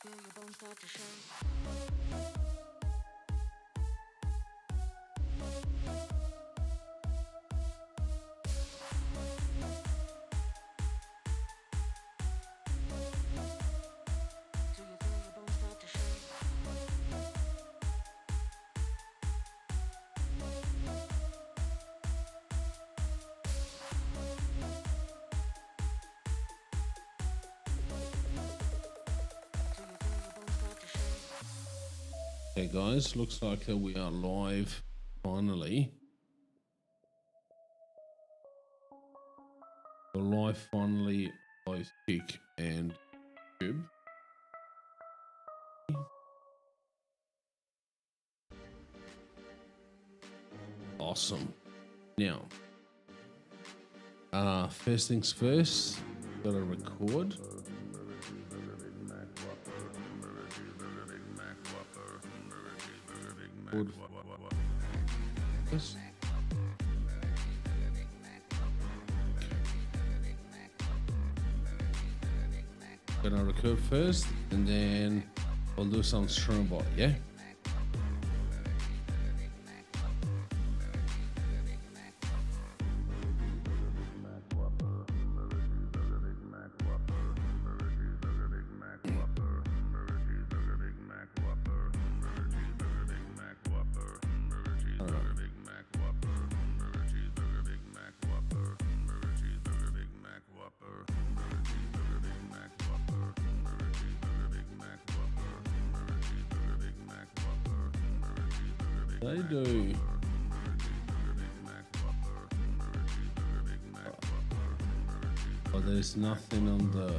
feel your bones start to shake? Do you feel your bones start to shake? Do you feel your bones start to shake? Okay, guys, looks like we are live finally. We're live finally, both Kick and YouTube. Awesome. Now, first things first, gotta record. Yes. Gonna record first, and then I'll do some Streambot, yeah? They do. Oh, there's nothing on the.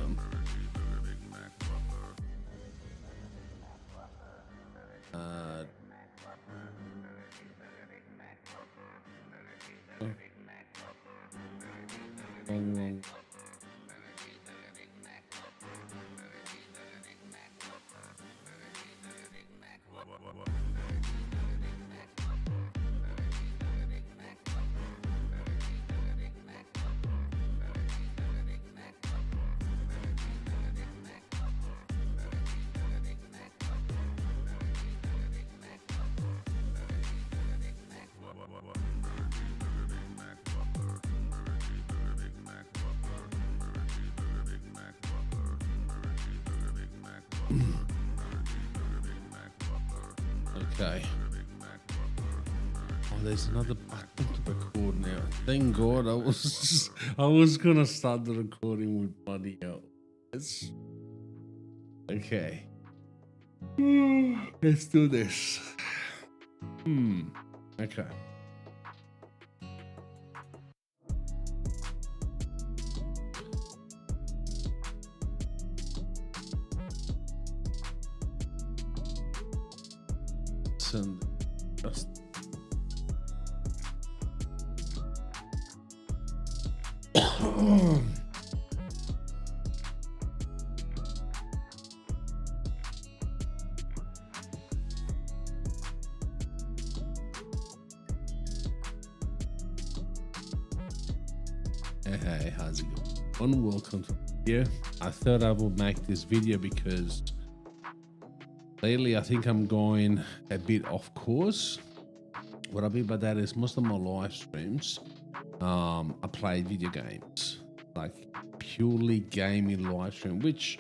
Wrong. Okay. Oh, there's another button to record now. Thank God, I was gonna start the recording with bloody hell. Okay. Let's do this. Okay. Send just Hey, how's it going? Welcome to here. I thought I would make this video because lately I think I'm going a bit off course. What I mean by that is most of my live streams, I play video games, like purely gaming live stream, which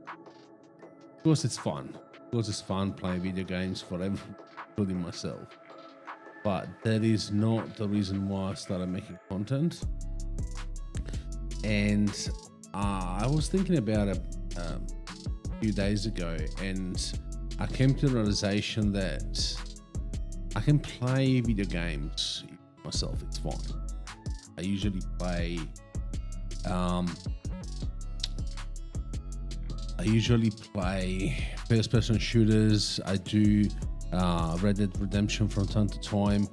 of course it's fun. Of course it's fun playing video games for everyone, including myself. But that is not the reason why I started making content. And I was thinking about it a few days ago, and I came to the realization that I can play video games myself. It's fine. I usually play first-person shooters. I do Red Dead Redemption from time to time,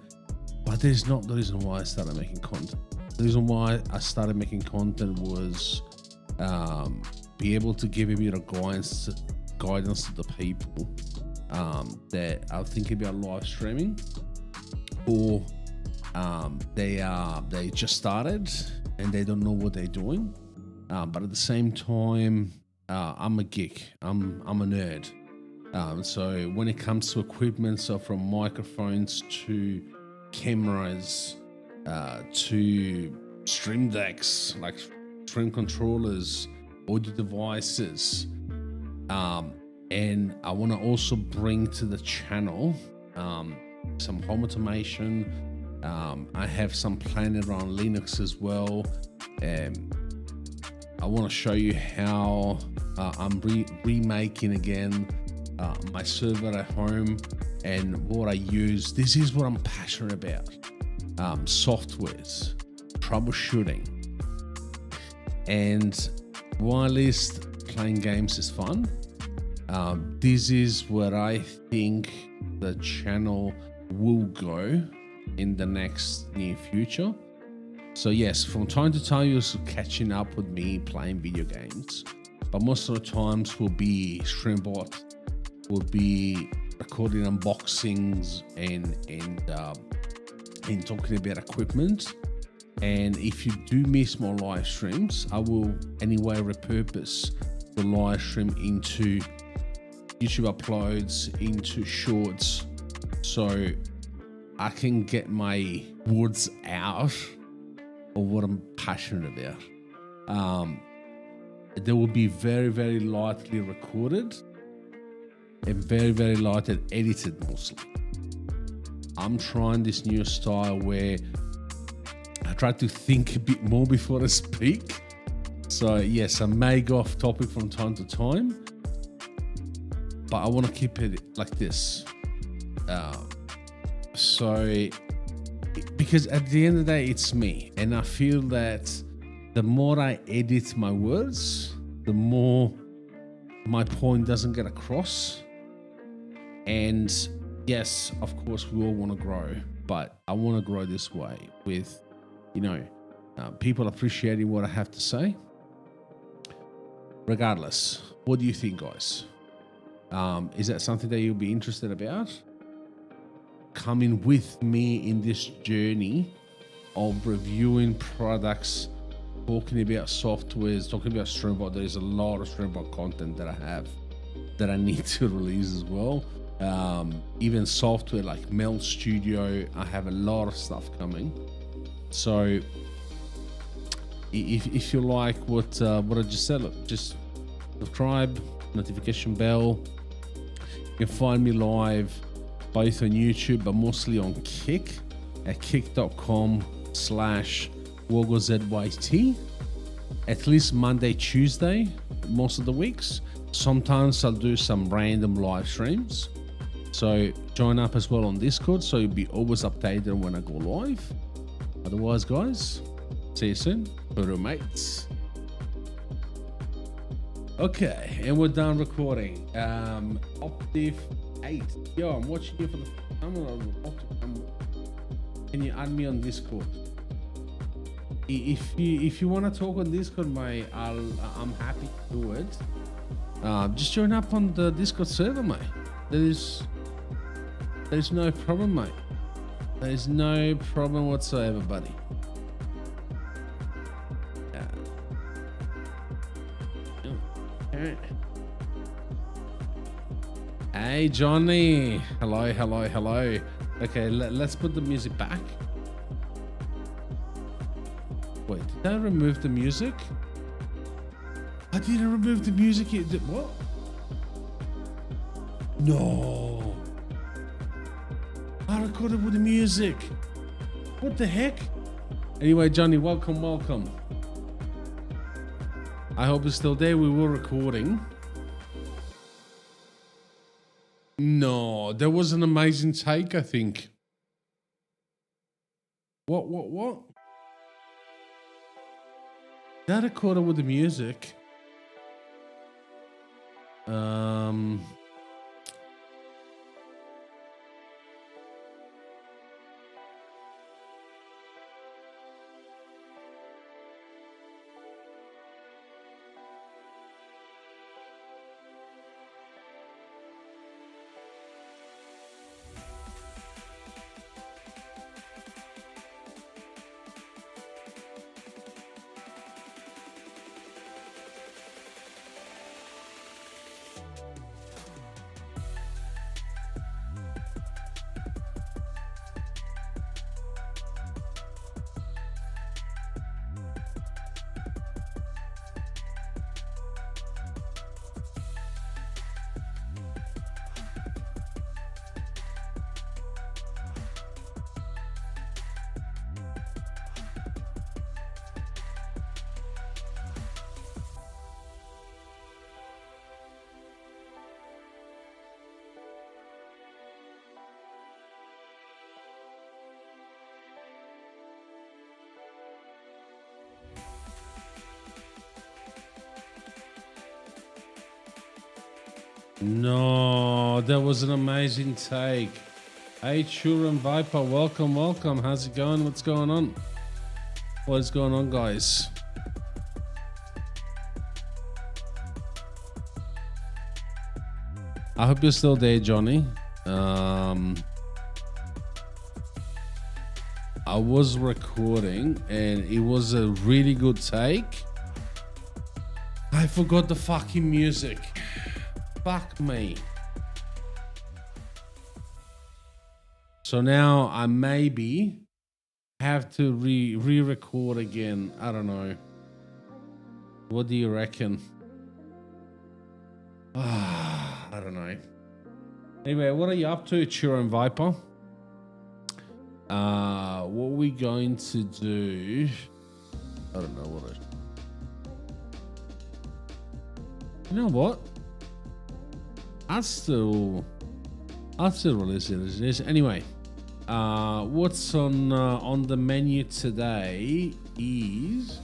but that is not the reason why I started making content. The reason why I started making content was be able to give a bit of guidance to the people that are thinking about live streaming, or they just started and they don't know what they're doing, but at the same time I'm a geek. I'm a nerd. So when it comes to equipment, so from microphones to cameras, to stream decks, like stream controllers, audio devices, and I want to also bring to the channel some home automation. I have some planned around Linux as well. I want to show you how I'm remaking again my server at home and what I use. This is what I'm passionate about. Softwares, troubleshooting, and whilst playing games is fun, this is where I think the channel will go in the next near future. So yes, from time to time you're catching up with me playing video games, but most of the times will be Streambot, will be recording unboxings and talking about equipment. And if you do miss my live streams, I will anyway repurpose the live stream into YouTube uploads, into shorts, so I can get my words out of what I'm passionate about. They will be very, very lightly recorded and very, very lightly edited mostly. I'm trying this new style where I try to think a bit more before I speak. So yes, I may go off topic from time to time, but I want to keep it like this. So because at the end of the day, it's me, and I feel that the more I edit my words, the more my point doesn't get across. And yes, of course, we all want to grow, but I want to grow this way with, people appreciating what I have to say. Regardless, what do you think, guys? Is that something that you'll be interested about? Coming with me in this journey of reviewing products, talking about softwares, talking about Streambot. There is a lot of Streambot content that I have that I need to release as well. Even software like Mel Studio, I have a lot of stuff coming. So if you like what I just said, look, just subscribe, notification bell. You can find me live both on YouTube, but mostly on Kick at kick.com/WogoZYT. At least Monday, Tuesday, most of the weeks. Sometimes I'll do some random live streams. So join up as well on Discord, so you'll be always updated when I go live. Otherwise, guys, see you soon. Hooroo, mates. Okay, and we're done recording. Optiv 8. Yo, I'm watching you for the first time. Can you add me on Discord? If you want to talk on Discord, mate, I'm happy to do it. Just join up on the Discord server, mate. There's no problem, mate. There's no problem whatsoever, buddy. Hey, Johnny. Hello. Okay, let's put the music back. Wait, did I remove the music? I didn't remove the music. What? No. I recorded with the music. What the heck? Anyway, Johnny, welcome. I hope it's still there. We were recording. No, there was an amazing take, I think. What? That recorded with the music. No, that was an amazing take. Hey, Chura and Viper, welcome, welcome. How's it going? What's going on? What is going on, guys? I hope you're still there, Johnny. I was recording and it was a really good take. I forgot the fucking music. Fuck me. So now I maybe have to re-record again. I don't know. What do you reckon? I don't know. Anyway, what are you up to, Chura and Viper? What are we going to do? I don't know what you know what? I'll still release it as it is. Anyway, what's on the menu today is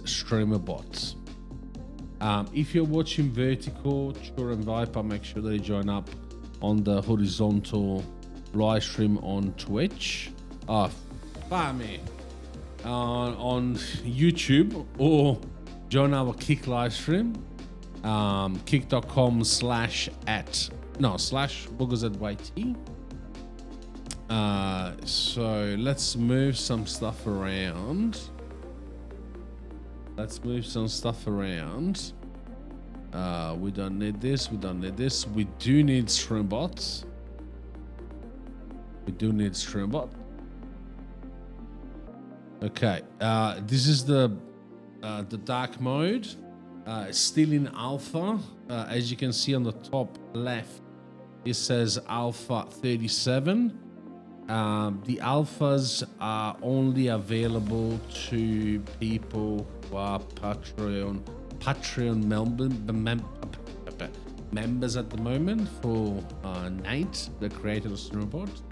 streamer bots. If you're watching vertical, Chura and Viper, make sure that you join up on the horizontal live stream on Twitch. Me. On YouTube, or join our Kick live stream. Kick.com/boogers@YT. So let's move some stuff around. We don't need this. We don't need this. We do need stream bots. Okay. This is the dark mode. Still in alpha. As you can see on the top left, it says alpha 37. The alphas are only available to people who are Patreon members at the moment. For Nate, the creator of Streambot,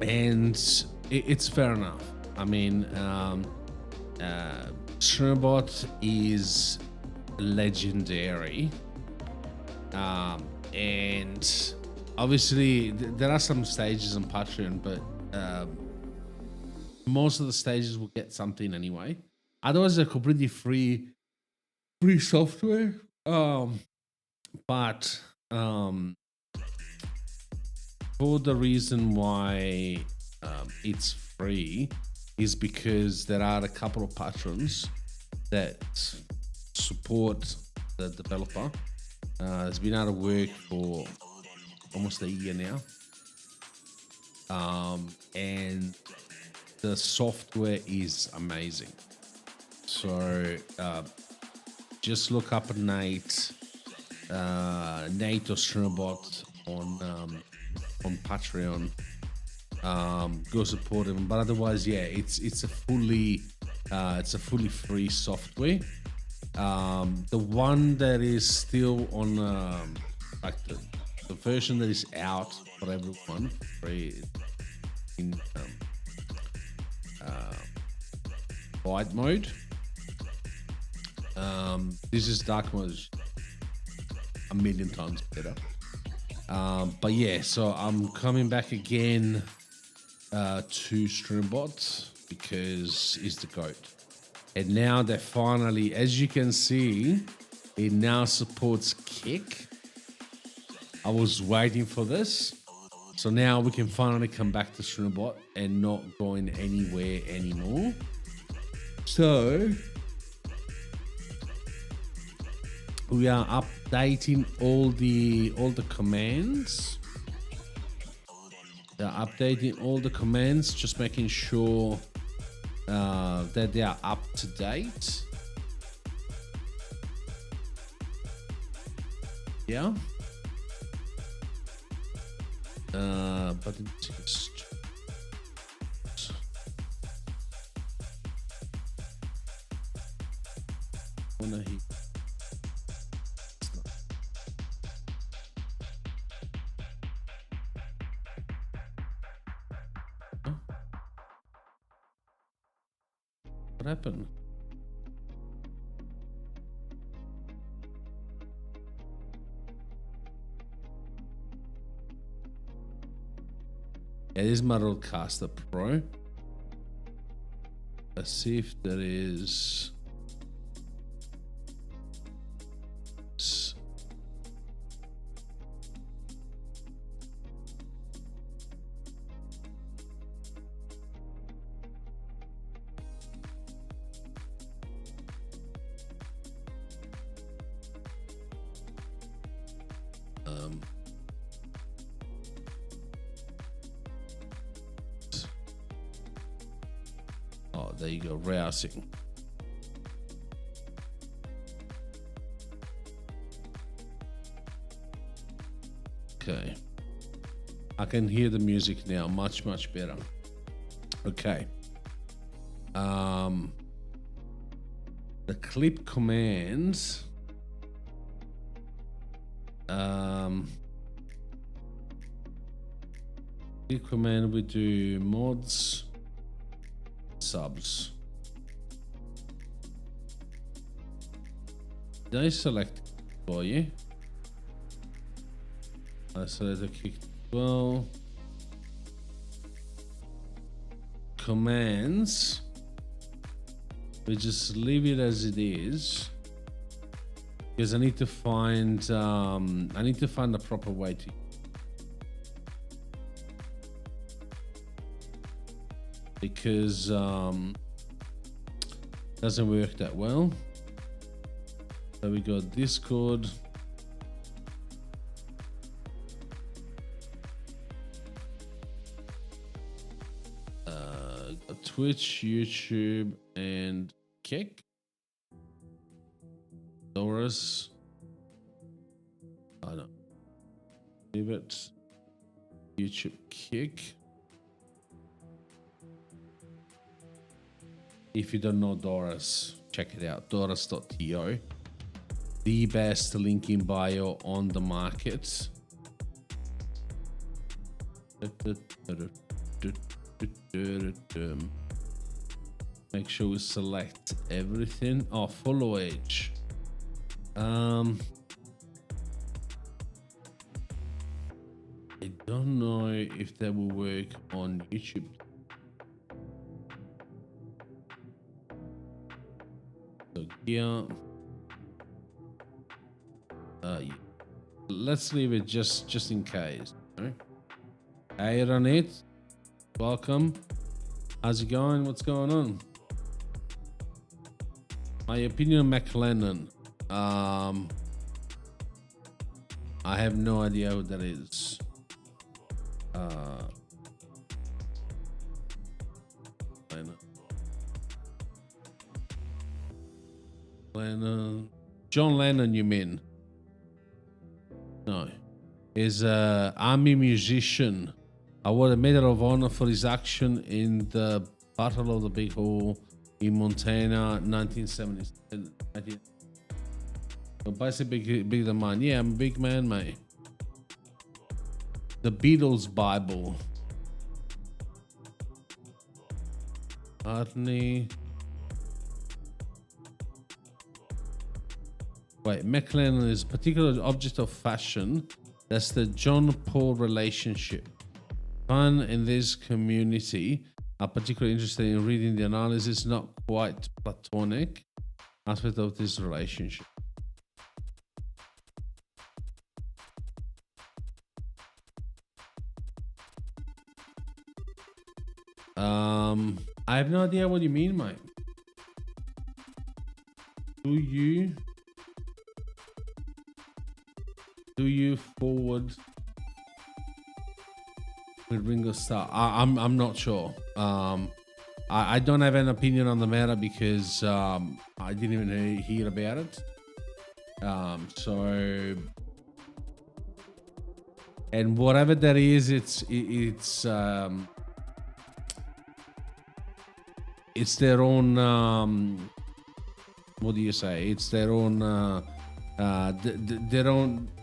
and it's fair enough. I mean, Streambot is legendary, and obviously there are some stages on Patreon, but most of the stages will get something anyway. Otherwise, they're completely free software. But for the reason why it's free is because there are a couple of patrons that support the developer. It's been out of work for almost a year now, and the software is amazing. So just look up Nate or Streambot on Patreon. Go support him. But otherwise, yeah, it's a fully free software. The one that is still on like the version that is out for everyone free in light mode. This is dark mode, a million times better. But yeah, so I'm coming back again to Streambot because it's the GOAT. And now they finally, as you can see, it now supports Kick. I was waiting for this. So now we can finally come back to Streambot and not going anywhere anymore. So we are updating all the commands. They're updating all the commands, just making sure that they are up to date. Yeah. But it's just wanna hit. What happened? Yeah, this is my Rodecaster Pro. Let's see if there is. Oh, there you go, rousing. Okay. I can hear the music now much better. Okay. The clip commands. Clip command, we do mods, subs. Did I select for you? I select the kick 12. Commands. We just leave it as it is because I need to find the proper way to. Because doesn't work that well. So we got Discord. Got Twitch, YouTube, and Kick. Doris. I don't leave it. YouTube Kick. If you don't know Doris, check it out. Doris.to. The best link in bio on the market. Make sure we select everything. Oh, follow age. I don't know if that will work on YouTube. So yeah. Yeah. Let's leave it just in case. Right? Hey Ranit, welcome. How's it going? What's going on? My opinion on McLennan. I have no idea who that is. Lennon. John Lennon, you mean? No. Is a army musician. Awarded a Medal of Honor for his action in the Battle of the Big Hole in Montana, 1977. So basically, bigger than mine. Yeah, I'm a big man, mate. The Beatles Bible. Artney. Wait, McLennan is a particular object of fashion. That's the John Paul relationship. Fun in this community are particularly interested in reading the analysis, not quite platonic aspect of this relationship. I have no idea what you mean, mate. Do you forward with Ringo Starr? I'm not sure. I don't have an opinion on the matter because I didn't even hear about it. So, and whatever that is, it's their own. What do you say? It's their own.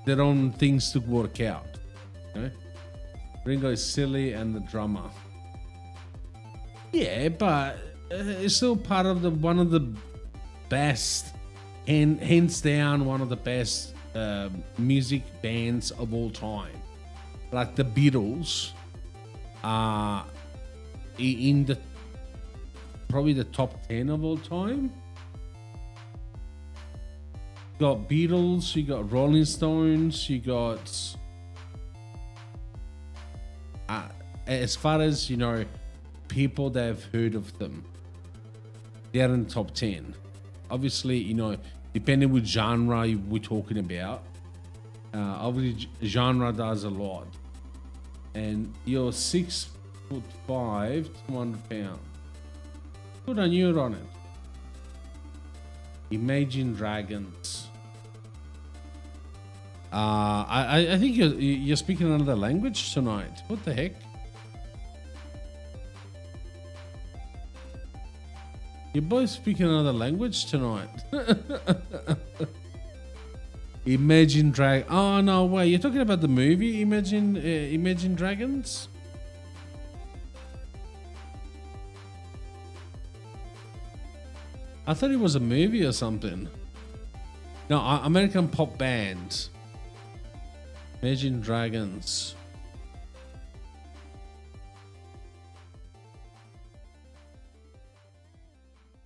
Their own things to work out. Okay? Ringo is silly and the drummer. Yeah, but it's still part of one of the best, and hands down one of the best music bands of all time. Like the Beatles, in the probably the top 10 of all time. You got Beatles, you got Rolling Stones, you got as far as you know, people that have heard of them, they're in the top 10. Obviously, you know, depending which genre we're talking about, obviously genre does a lot. And you're 6'5", 200 pounds. Good on you, on it. Imagine Dragons. I think you're speaking another language tonight. What the heck? You're both speaking another language tonight. Imagine Drag. Oh no, wait! You're talking about the movie Imagine Dragons? I thought it was a movie or something. No, American pop band. Imagine Dragons.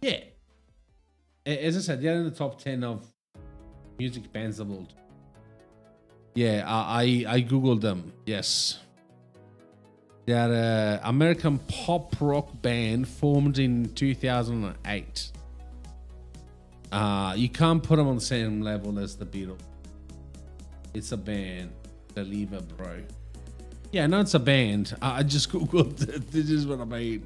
Yeah. As I said, they're in the top 10 of music bands of the world. Yeah, I googled them. Yes. They're an American pop rock band formed in 2008. You can't put them on the same level as the Beatles. It's a band. Believer, bro. Yeah, no, it's a band. I just googled it. This is what I made.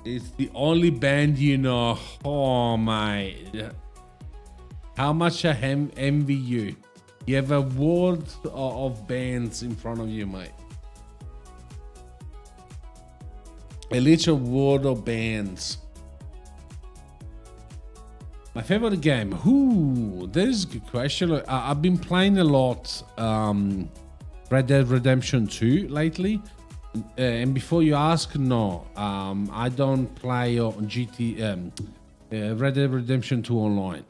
It's the only band you know. Oh my! How much I envy you. You have a world of bands in front of you, mate. A literal world of bands. My favorite game. Ooh, that is a good question. I've been playing a lot Red Dead Redemption 2 lately. And before you ask, no, I don't play on Red Dead Redemption 2 online.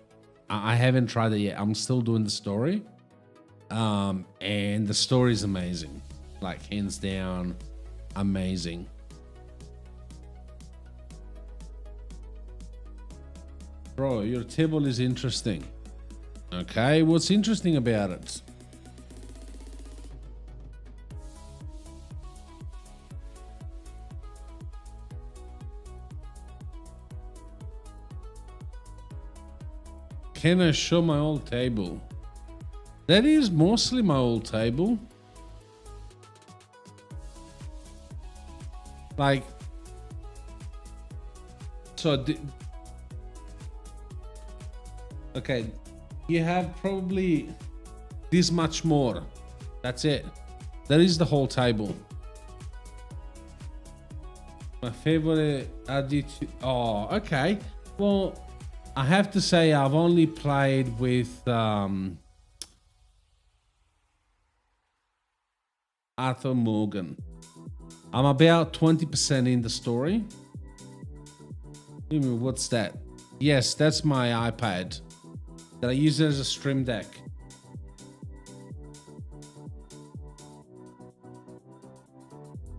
I haven't tried it yet. I'm still doing the story. And the story is amazing. Like, hands down, amazing. Bro, your table is interesting. Okay, what's interesting about it? Can I show my old table? That is mostly my old table. Like, so okay, you have probably this much more. That's it. That is the whole table. My favorite additive. Oh, okay. Well, I have to say I've only played with Arthur Morgan. I'm about 20% in the story. What's that? Yes, that's my iPad. That I use it as a stream deck.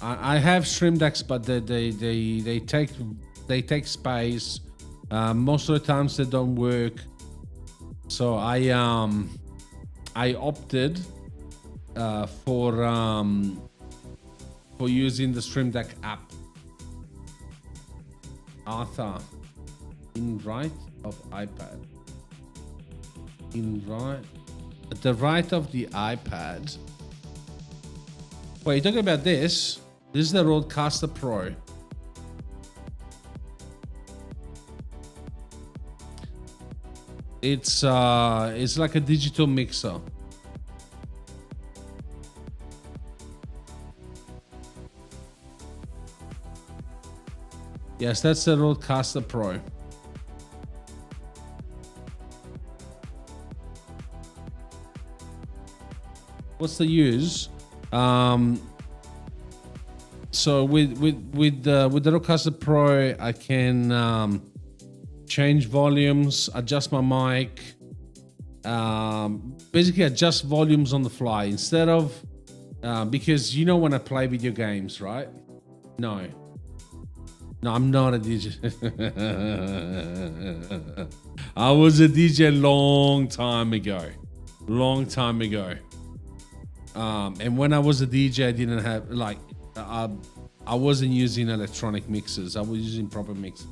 I have stream decks, but they take space. Most of the times they don't work. So I opted for using the Stream Deck app. Arthur, in right of iPad. At the right of the iPad. Wait, you're talking about this? This is the Rodecaster Pro. It's like a digital mixer. Yes, that's the Rodecaster Pro. What's the use? So with the Rodecaster Pro, I can change volumes, adjust my mic, basically adjust volumes on the fly instead of because you know when I play video games, right? No, I'm not a DJ. I was a DJ long time ago. And when I was a DJ, I didn't have like I wasn't using electronic mixers. I was using proper mixers.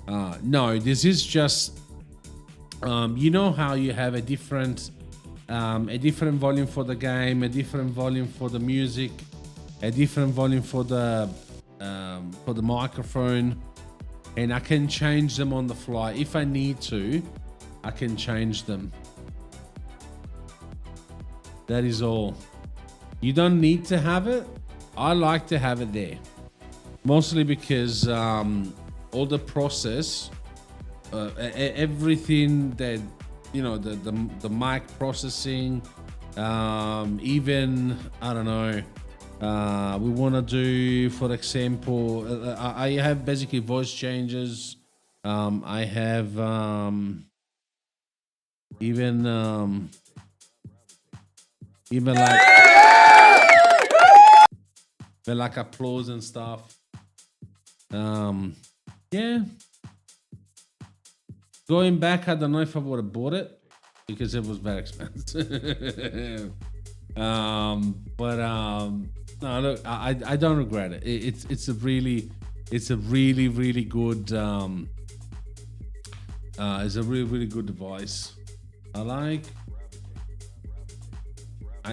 No, this is just you know how you have a different volume for the game, a different volume for the music, a different volume for the microphone, and I can change them on the fly if I need to. I can change them. That is all. You don't need to have it. I like to have it there, mostly because all the process, everything that you know, the mic processing, even I don't know. We want to do, for example, I have basically voice changes. I have even like applause and stuff. Yeah. Going back, I don't know if I would have bought it because it was very expensive. No, look, I don't regret it. It's a really good it's a really good device. I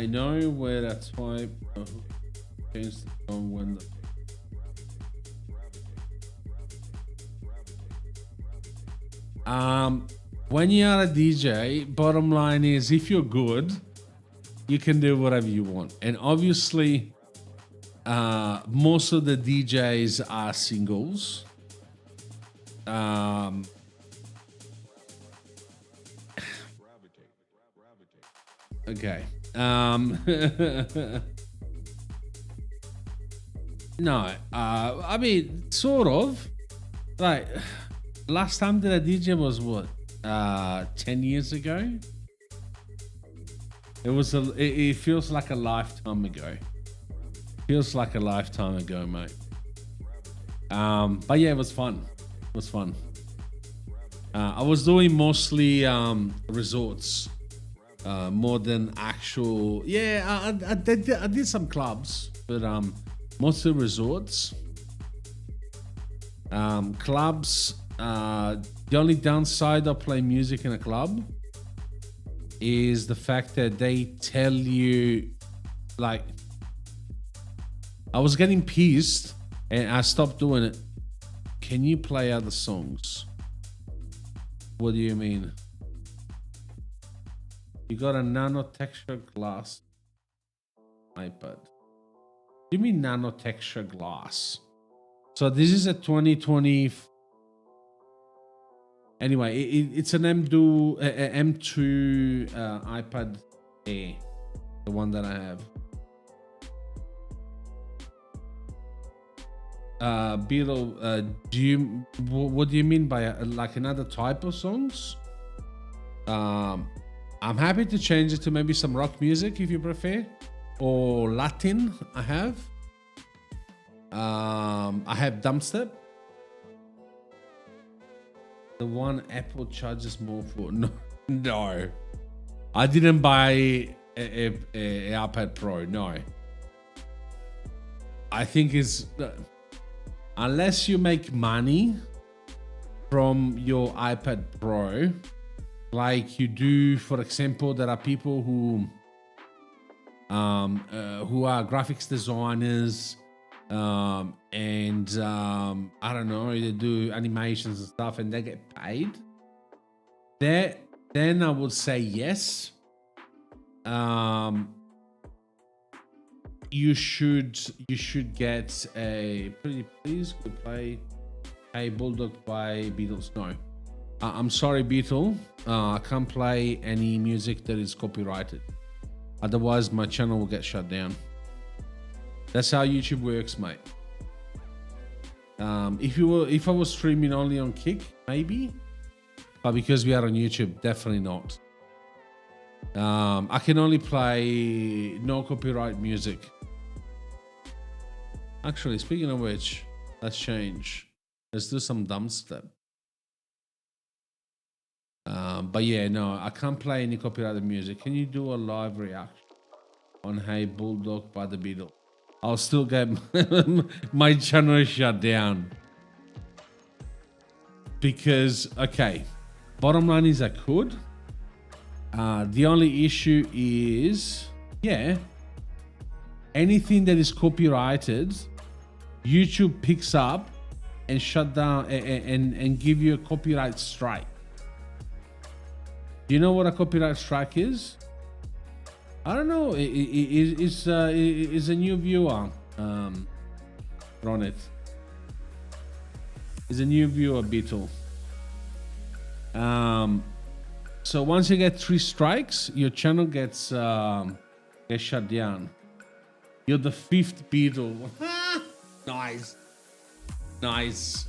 know where that type change the tone when when you are a DJ, bottom line is if you're good, you can do whatever you want. And obviously, most of the DJs are singles. Okay. No, I mean, sort of. Like, last time that I DJ was what? 10 years ago? It feels like a lifetime ago. Feels like a lifetime ago, mate. But yeah, it was fun. I was doing mostly resorts, more than actual. Yeah, I did some clubs, but mostly resorts. Clubs. The only downside of playing music in a club is the fact that they tell you, like, I was getting pissed and I stopped doing it. Can you play other songs? What do you mean? You got a nano texture glass iPad. Do you mean nano texture glass? So this is a 2020. Anyway, it's an M2 iPad Air, the one that I have. Beetle, what do you mean by like another type of songs? I'm happy to change it to maybe some rock music if you prefer, or Latin. I have dubstep. The one Apple charges more for. No. I didn't buy a iPad Pro. No. I think it's unless you make money from your iPad Pro, like you do, for example, there are people who are graphics designers. And I don't know, they do animations and stuff and they get paid. Then I would say yes. You should get a Pretty Please Could Play a Bulldog by Beatles. No, I'm sorry, Beatle. I can't play any music that is copyrighted. Otherwise, my channel will get shut down. That's how YouTube works, mate. If I was streaming only on Kick, maybe, but because we are on YouTube, definitely not. I can only play no copyright music. Actually, speaking of which, let's change. Let's do some dumb step. But yeah, no, I can't play any copyrighted music. Can you do a live reaction on Hey Bulldog by the Beatles? I'll still get my channel shut down. Because, okay, bottom line is I could. The only issue is, yeah, anything that is copyrighted, YouTube picks up and shut down and give you a copyright strike. Do you know what a copyright strike is? I don't know. It's a new viewer on it. It's a new viewer, Beetle. So once you get 3 strikes, your channel gets shut down. You're the 5th Beetle. Nice. Nice.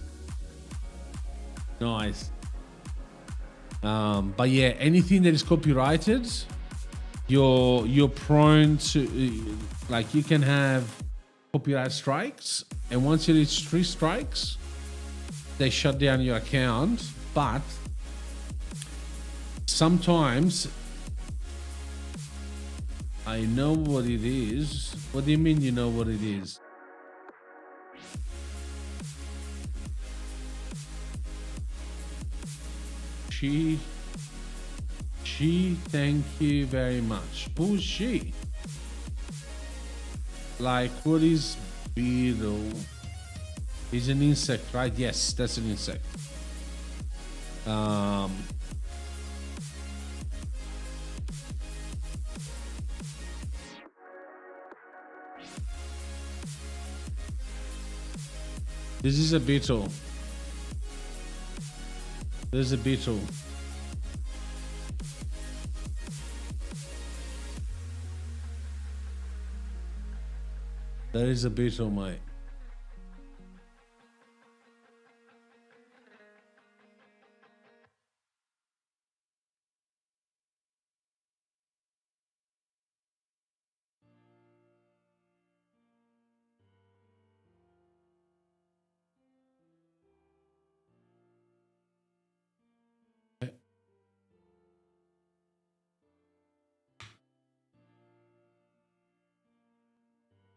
Nice. But yeah, anything that is copyrighted, you're prone to, like, you can have copyright strikes, and once you reach 3 strikes, they shut down your account. But sometimes I know what it is. What do you mean you know what it is? She, thank you very much. Who's she? Like, what is beetle? Is an insect, right? Yes, that's an insect. This is a beetle. There's a beetle. There is a beetle, mate.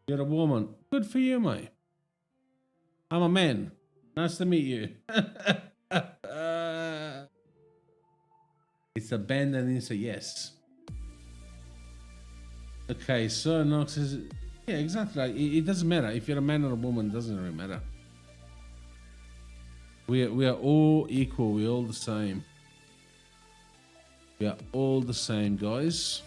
You're a woman. Good for you, mate. I'm a man. Nice to meet you. It's a band and it's a yes. Okay, so Nox is... Yeah, exactly. It doesn't matter. If you're a man or a woman, it doesn't really matter. We are all equal. We're all the same. We are all the same, guys.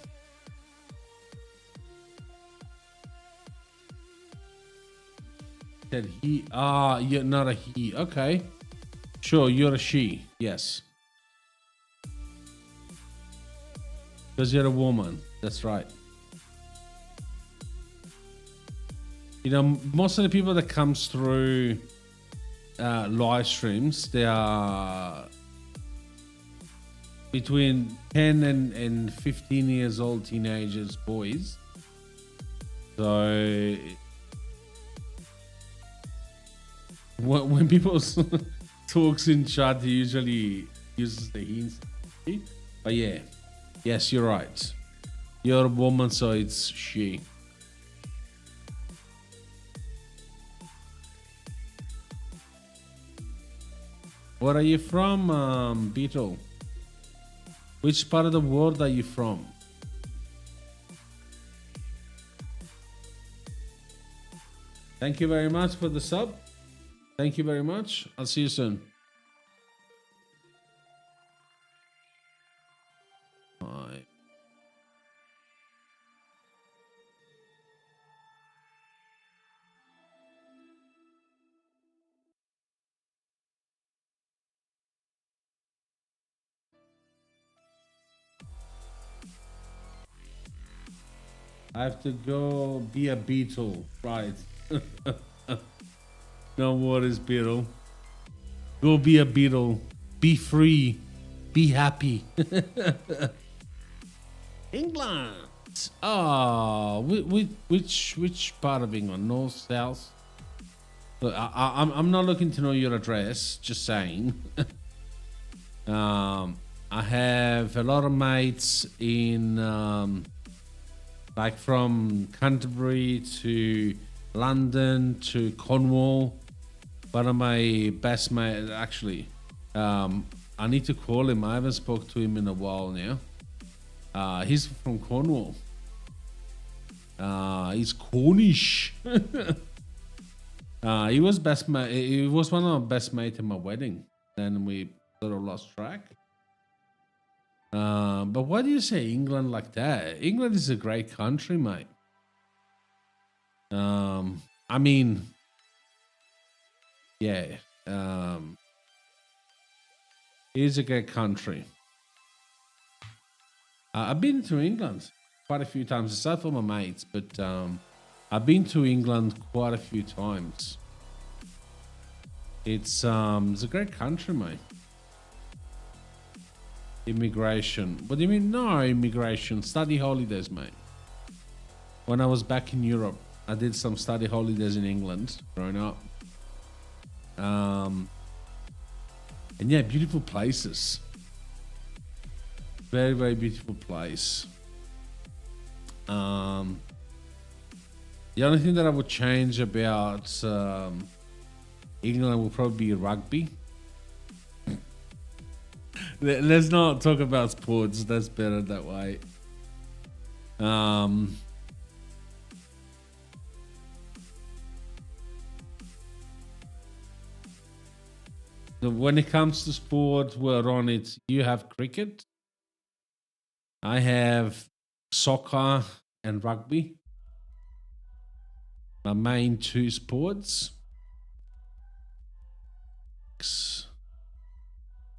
Said he. Ah, you're not a he. Okay. Sure, you're a she. Yes. Because you're a woman. That's right. You know, most of the people that comes through live streams, they are between 10 and 15 years old teenagers, boys. So when people talks in chat, he usually uses the hints. But yeah, yes, you're right. You're a woman, so it's she. Where are you from, Beetle? Which part of the world are you from? Thank you very much for the sub. Thank you very much. I'll see you soon. Bye. I have to go be a beetle, right? No worries, Beetle. Go be a beetle. Be free. Be happy. England. Oh, which part of England? North, south? Look, I'm not looking to know your address. Just saying. I have a lot of mates in like from Canterbury to London to Cornwall. One of my best mates, actually, I need to call him. I haven't spoke to him in a while now. He's from Cornwall. He's Cornish. He was best mate. He was one of our best mates in my wedding. Then we sort of lost track. But why do you say England like that? England is a great country, mate. I mean, yeah. It is a great country. I've been to England quite a few times, aside from my mates, but I've been to England quite a few times. It's a great country, mate. Immigration. What do you mean? No immigration. Study holidays, mate. When I was back in Europe, I did some study holidays in England growing up. And yeah, beautiful places. Very, very beautiful place. The only thing that I would change about England will probably be rugby. Let's not talk about sports. That's better that way. When it comes to sport, we're on it. You have cricket. I have soccer and rugby. My main two sports.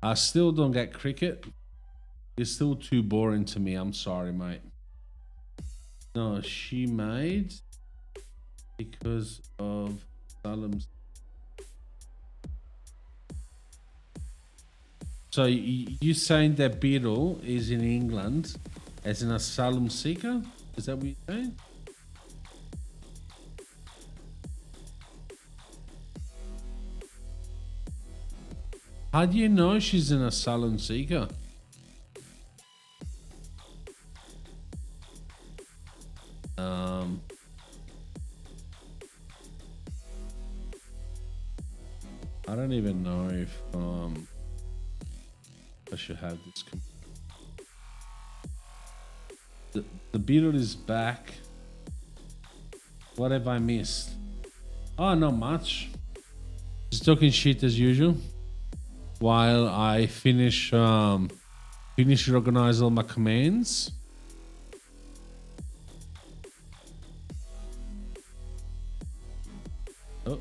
I still don't get cricket. It's still too boring to me. I'm sorry, mate. No, she made because of Salem's. So you saying that Beetle is in England as an asylum seeker? Is that what you're saying? How do you know she's an asylum seeker? I don't even know if I should have this. The Beetle is back. What have I missed? Oh, not much. Just talking shit as usual. While I finish organize all my commands. Oh.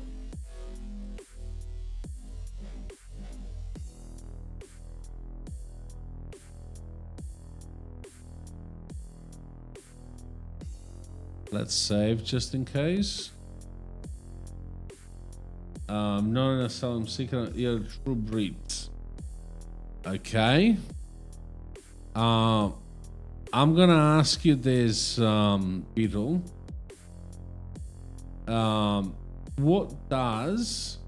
Let's save just in case. Not an asylum seeker, you're a true breed. Okay. I'm gonna ask you this, Beetle. What does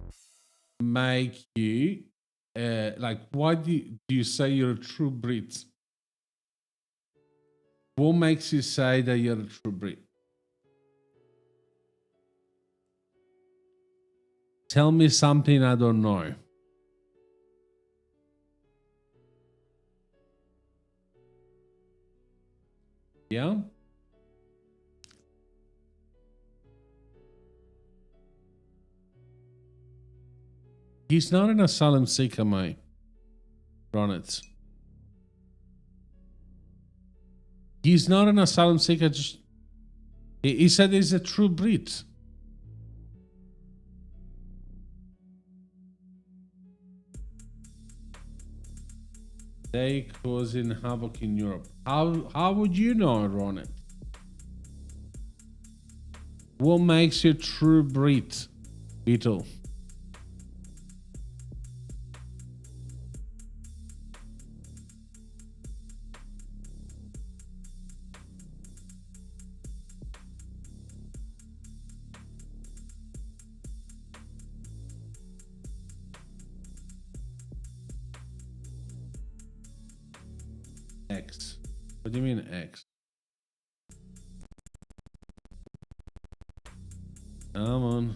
make you like? Why do you say you're a true breed? What makes you say that you're a true breed? Tell me something I don't know. Yeah? He's not an asylum seeker, mate. Ronit. He's not an asylum seeker. Just he said he's a true breed. They causing havoc in Europe. How would you know, Ronit? What makes you true breed, Beetle? X? What do you mean X? Come on.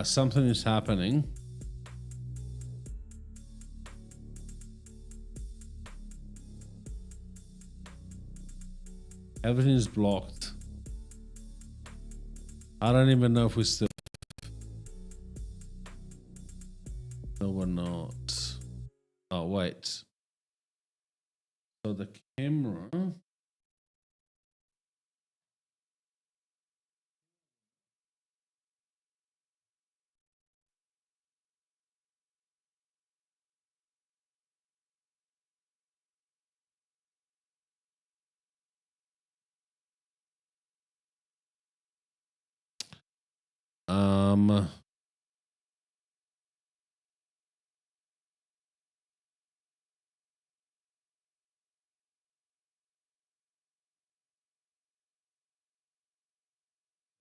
Something is happening. Everything is blocked. I don't even know if we still. No, we're not. Oh, wait. So the camera.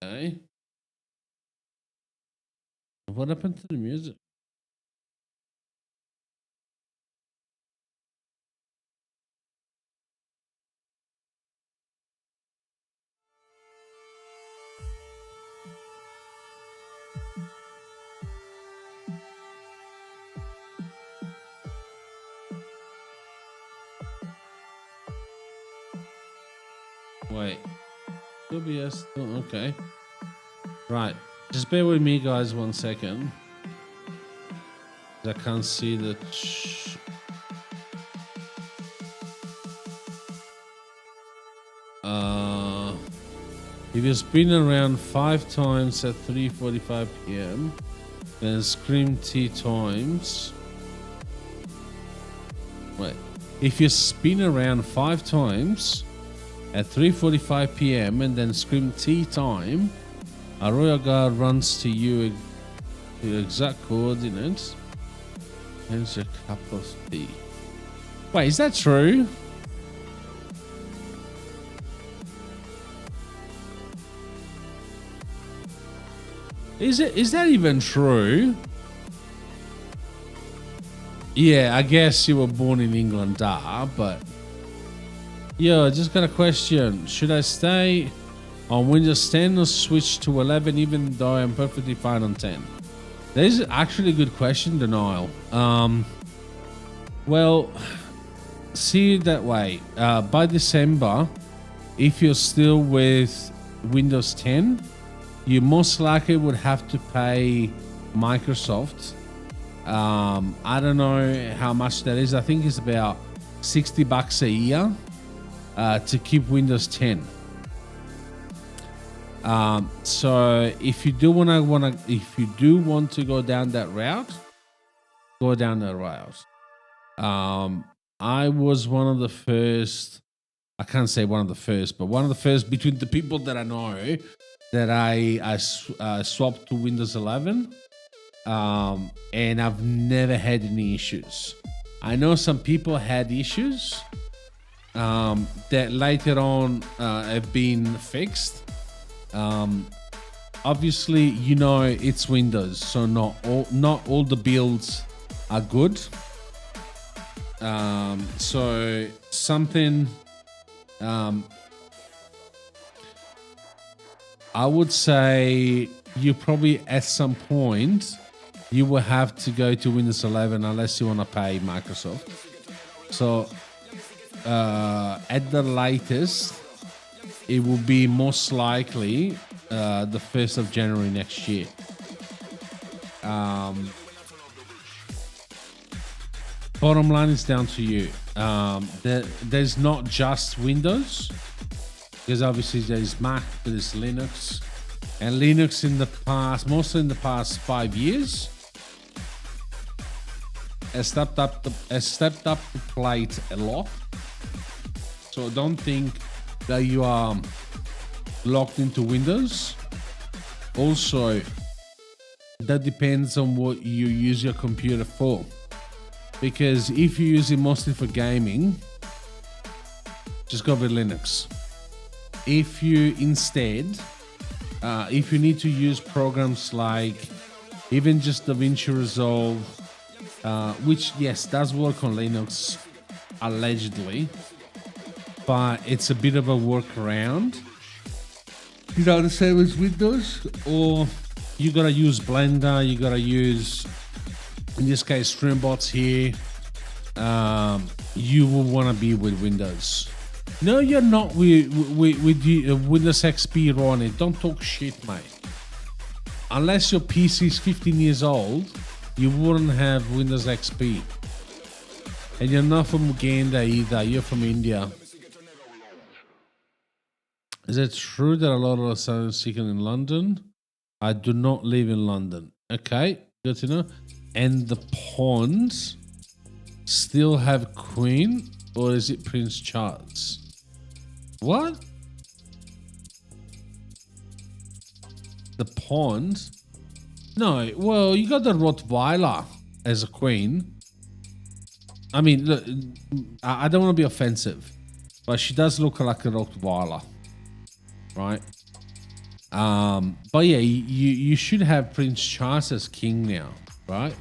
Okay. What happened to the music? Wait. OBS. Oh, okay. Right. Just bear with me, guys, 1 second. I can't see the. If you spin around 5 times at 3:45 p.m., then scream T times. Wait. If you spin around 5 times at 3:45 p.m. and then scream T time, a royal guard runs to you the exact coordinates. Here's a cup of tea. Wait, is that true? Is that even true? Yeah, I guess you were born in England, but yo, I just got a question. Should I stay on Windows 10 or switch to 11 even though I'm perfectly fine on 10? That is actually a good question, Denial. Well, see it that way. By December, if you're still with Windows 10, you most likely would have to pay Microsoft. I don't know how much that is. I think it's about $60 a year to keep Windows 10. So if you do want to go down that route, go down that route. I was one of the first. I can't say one of the first, but one of the first between the people that I know that I swapped to Windows 11, and I've never had any issues. I know some people had issues that later on have been fixed. Obviously, you know it's Windows, so not all the builds are good. So something. I would say you probably at some point you will have to go to Windows 11 unless you want to pay Microsoft. So at the latest, it will be most likely the 1st of January next year. Bottom line is down to you. There's not just Windows. Because obviously there's Mac, there's Linux, and Linux in the past, mostly in the past 5 years, has stepped up the plate a lot. So don't think that you are locked into Windows. Also, that depends on what you use your computer for. Because if you use it mostly for gaming, just go with Linux. If you instead, if you need to use programs like even just DaVinci Resolve, which yes does work on Linux allegedly, but it's a bit of a workaround. You know, the same as Windows, or you gotta use Blender, you gotta use, in this case, Streambots here. You will want to be with Windows. No, you're not with Windows XP running. Don't talk shit, mate. Unless your PC is 15 years old, you wouldn't have Windows XP. And you're not from Uganda either. You're from India. Is it true that a lot of asylum seekers in London? I do not live in London. Okay, good to know. And the pawns still have Queen, or is it Prince Charles? What? The pawns? No, well, you got the Rottweiler as a queen. I mean, look, I don't want to be offensive, but she does look like a Rottweiler, right? But yeah, you should have Prince Charles as king now, right?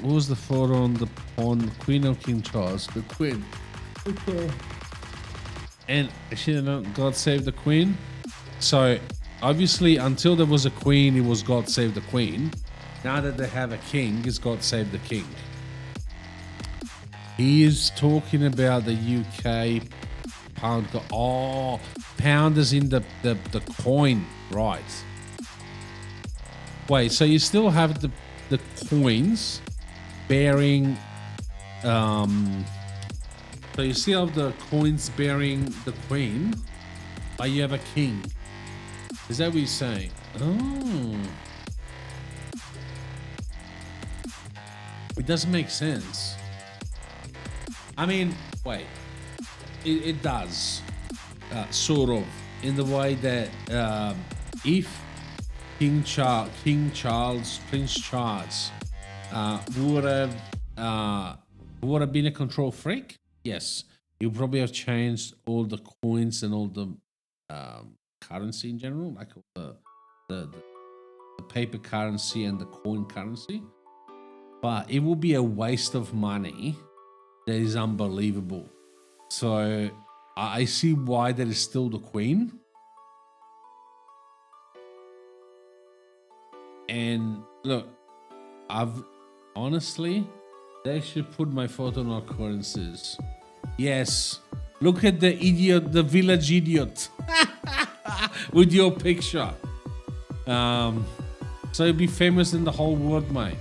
What was the photo on the pawn? Queen of King Charles, the queen. Okay. And actually, no, God Save the Queen. So obviously, until there was a queen, it was God Save the Queen. Now that they have a king, it's God Save the King. He is talking about the UK pound. Oh, pound is in the coin, right? Wait, so you still have the coins bearing so you still have the coins bearing the queen, but you have a king. Is that what you're saying? Oh, it doesn't make sense. I mean, wait, it does sort of, in the way that if Prince Charles would have been a control freak, yes, he would probably have changed all the coins and all the currency in general, like the paper currency and the coin currency. But it will be a waste of money that is unbelievable. So I see why that is still the queen. And look, honestly, they should put my photo on our currencies. Yes, look at the idiot, the village idiot, with your picture. So you'll be famous in the whole world, mate.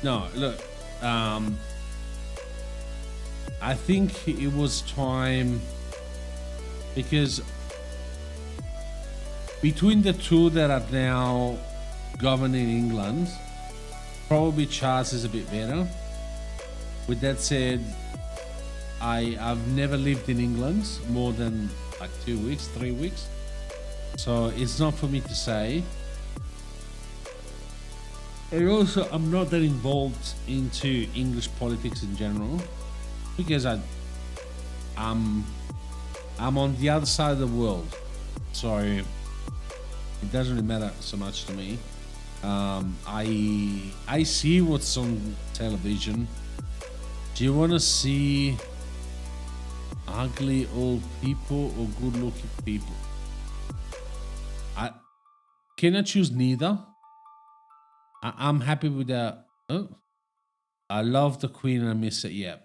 No, look, I think it was time, because between the two that are now governing England, probably Charles is a bit better. With that said, I've never lived in England more than like 2 weeks, 3 weeks. So it's not for me to say. And also, I'm not that involved into English politics in general, because I'm on the other side of the world, so it doesn't really matter so much to me. I see what's on television. Do you want to see ugly old people or good-looking people? I cannot choose neither. I'm happy with that. Oh, I love the Queen and I miss it. Yeah.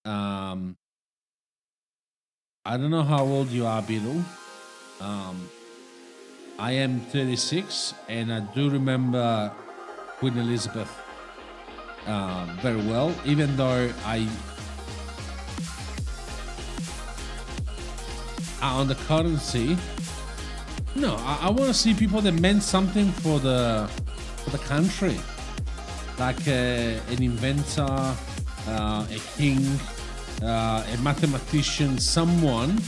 I don't know how old you are, Beetle. I am 36, and I do remember Queen Elizabeth very well, even though on the currency. No, I want to see people that meant something for the country, like an inventor, a king, a mathematician, someone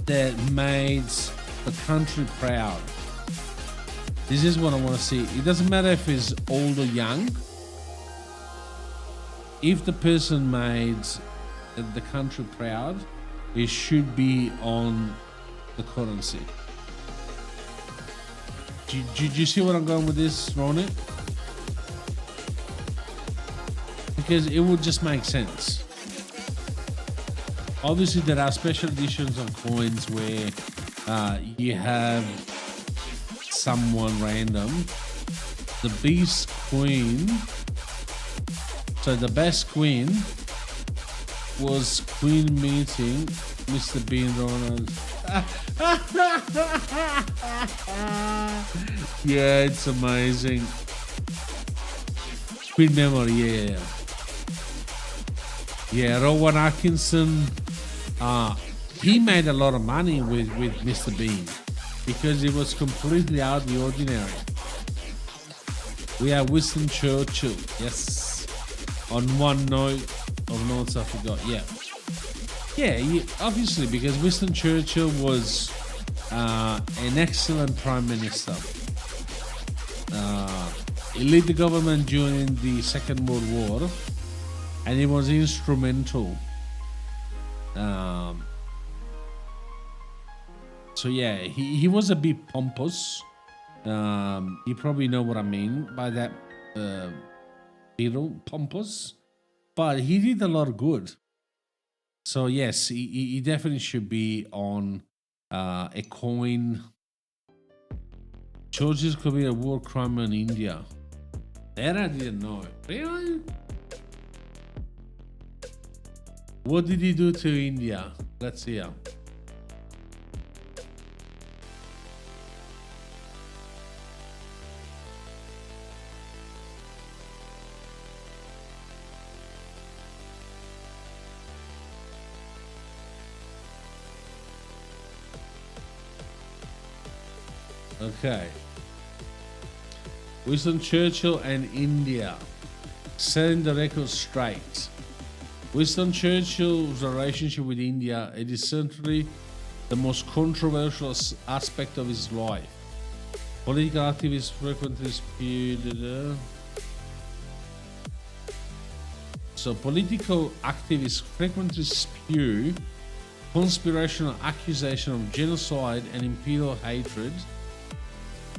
that made the country proud. This is what I want to see. It doesn't matter if he's old or young. If the person made the country proud, it should be on the currency. Do you see what I'm going with this, Ronit? Because it would just make sense. Obviously, there are special editions of coins where you have someone random. The Beast Queen. So the best queen was Queen meeting Mr. Bean Ronald. Yeah, it's amazing. Queen memory, yeah. Yeah, Rowan Atkinson, he made a lot of money with Mr. Bean because it was completely out of the ordinary. We have Winston Churchill, yes. On one note of notes I forgot, yeah. Yeah, obviously, because Winston Churchill was an excellent prime minister. He led the government during the Second World War, and he was instrumental. So yeah, he was a bit pompous. You probably know what I mean by that, pompous. But he did a lot of good. So yes, he definitely should be on a coin. Georges could be a war crime in India. That I didn't know. Really? What did he do to India? Let's hear. Okay. Winston Churchill and India, setting the record straight. Winston Churchill's relationship with India, it is certainly the most controversial aspect of his life. Political activists frequently spewed. So political activists frequently spew conspirational accusation of genocide and imperial hatred,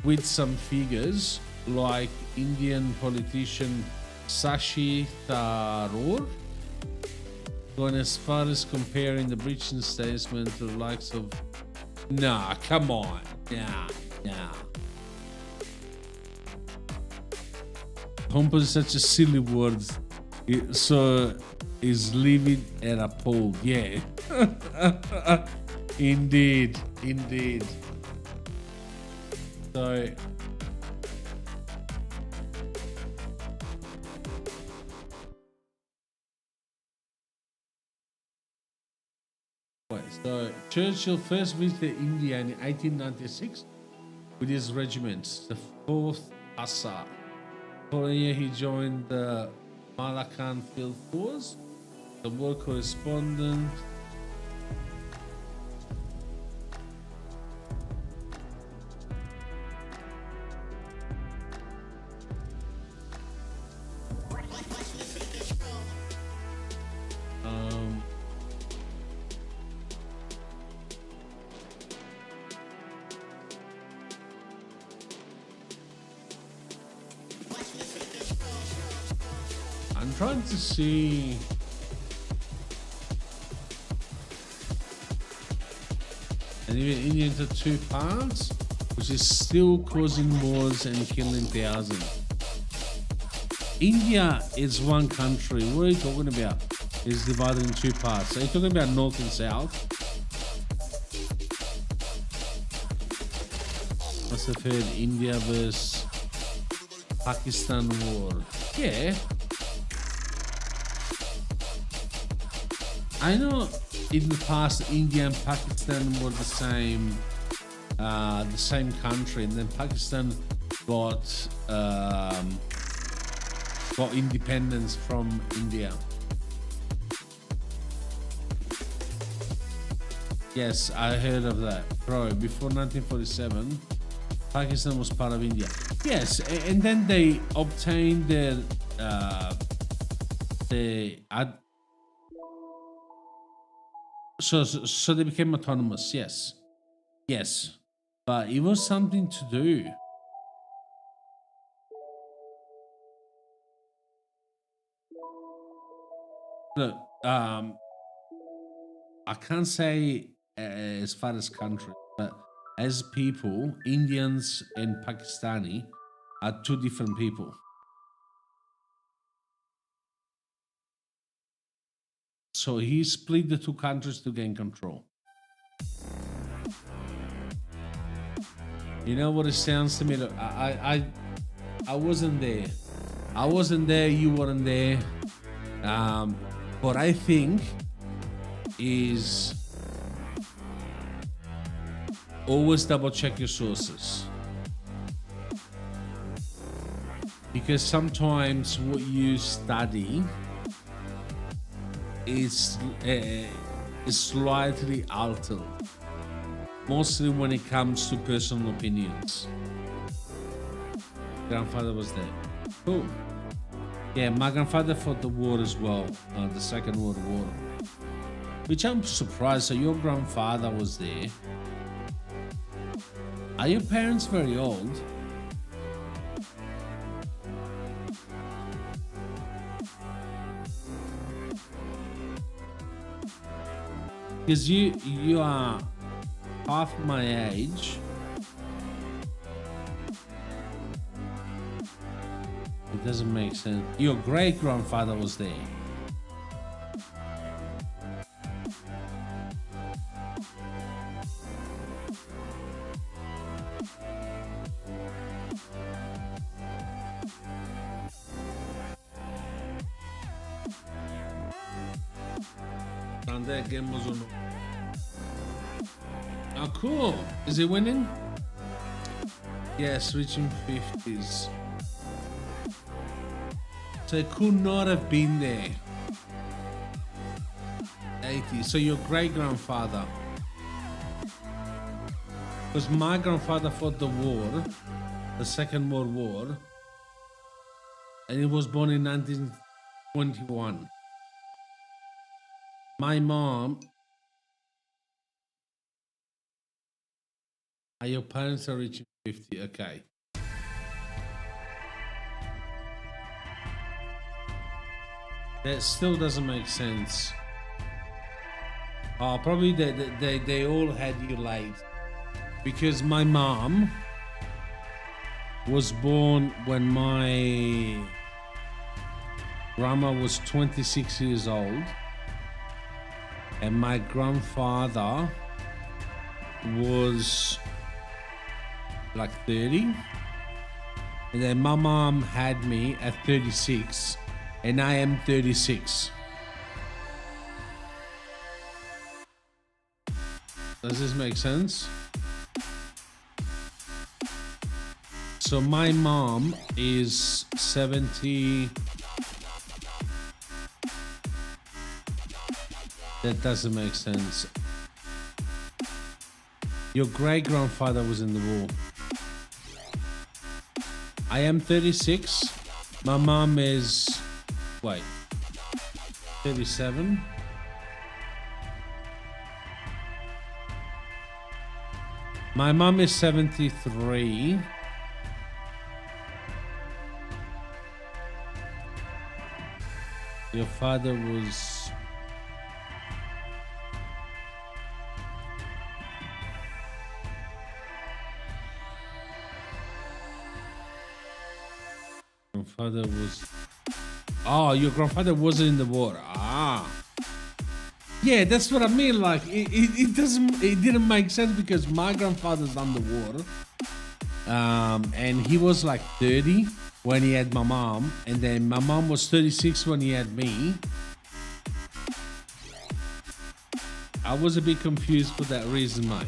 with some figures like Indian politician Shashi Tharoor going as far as comparing the British statesman to the likes of... Nah, come on. Nah. Pompous is such a silly word. So is leaving at a pole. Yeah. Indeed. So Churchill first visited India in 1896 with his regiment, the 4th Hussar. Following year, he joined the Malakand Field Force, the war correspondent. I'm trying to see. And even India into 2 parts, which is still causing wars and killing thousands. India is one country. What are you talking about? It's divided in 2 parts. Are you talking about North and South? Must have heard India versus Pakistan war. Yeah. I know in the past India and Pakistan were the same country, and then Pakistan got independence from India. Yes, I heard of that, bro. Before 1947, Pakistan was part of India. Yes, and then they obtained their So they became autonomous. Yes, yes, but it was something to do. Look, I can't say as far as country, but as people, Indians and Pakistani are two different people. So he split the two countries to gain control. You know what it sounds to me? Look, I wasn't there. I wasn't there. You weren't there. What I think is always double check your sources, because sometimes what you study is slightly altered, mostly when it comes to personal opinions. Grandfather was there. Cool. Yeah, my grandfather fought the war as well, the Second World War. Which I'm surprised. So your grandfather was there. Are your parents very old? Because you are half my age. It doesn't make sense. Your great grandfather was there. That game was on. Oh, cool. Is he winning? Yes, reaching 50s. So it could not have been there. 80. So your great grandfather. Because my grandfather fought the war, the Second World War, and he was born in 1921. My mom. Your parents are reaching 50. Okay. That still doesn't make sense. Probably they all had you late, because my mom was born when my grandma was 26 years old, and my grandfather was like 30, and then my mom had me at 36, and I am 36. Does this make sense? So my mom is 70. That doesn't make sense. Your great grandfather was in the war. I am 36. My mom is, wait, 37. My mom is 73. Your father was... Grandfather was... Oh, your grandfather wasn't in the war. Ah. Yeah, that's what I mean. Like, it didn't make sense, because my grandfather's done the war. And he was like 30 when he had my mom. And then my mom was 36 when he had me. I was a bit confused for that reason, mate.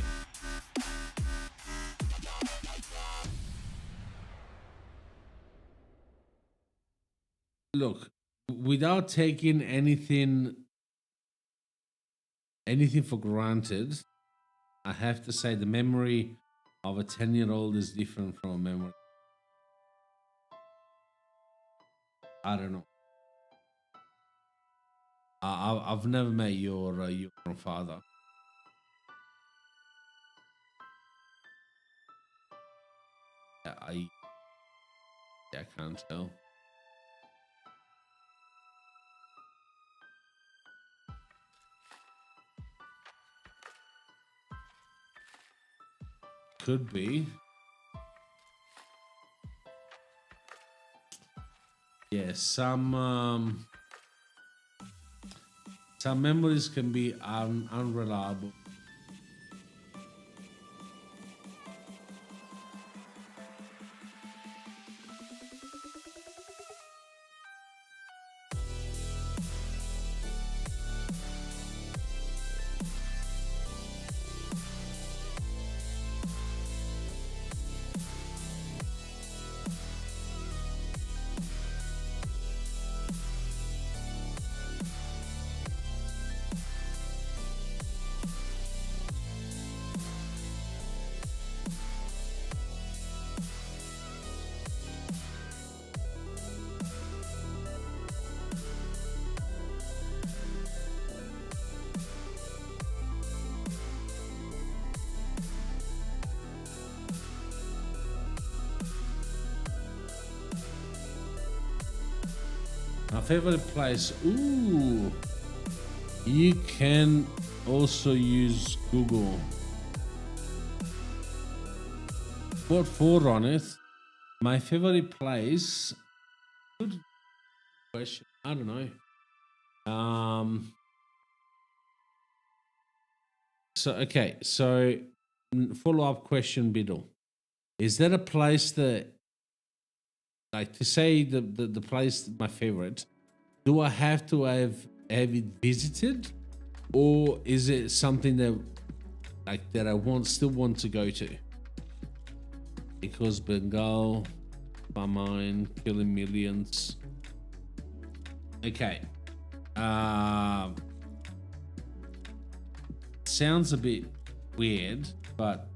Look, without taking anything for granted, I have to say the memory of a 10-year-old is different from a memory. I don't know. I've never met your grandfather. Yeah, I can't tell. Could be. Yeah, some memories can be unreliable. My favorite place. Ooh, you can also use Google. What for on it? My favorite place. Good question. I don't know. So okay. So follow up question, Biddle. Is there a place that, like, to say the place my favorite? Do I have to have it visited, or is it something that, like, that I still want to go to? Because Bengal, my mind, killing millions. Okay. Sounds a bit weird, but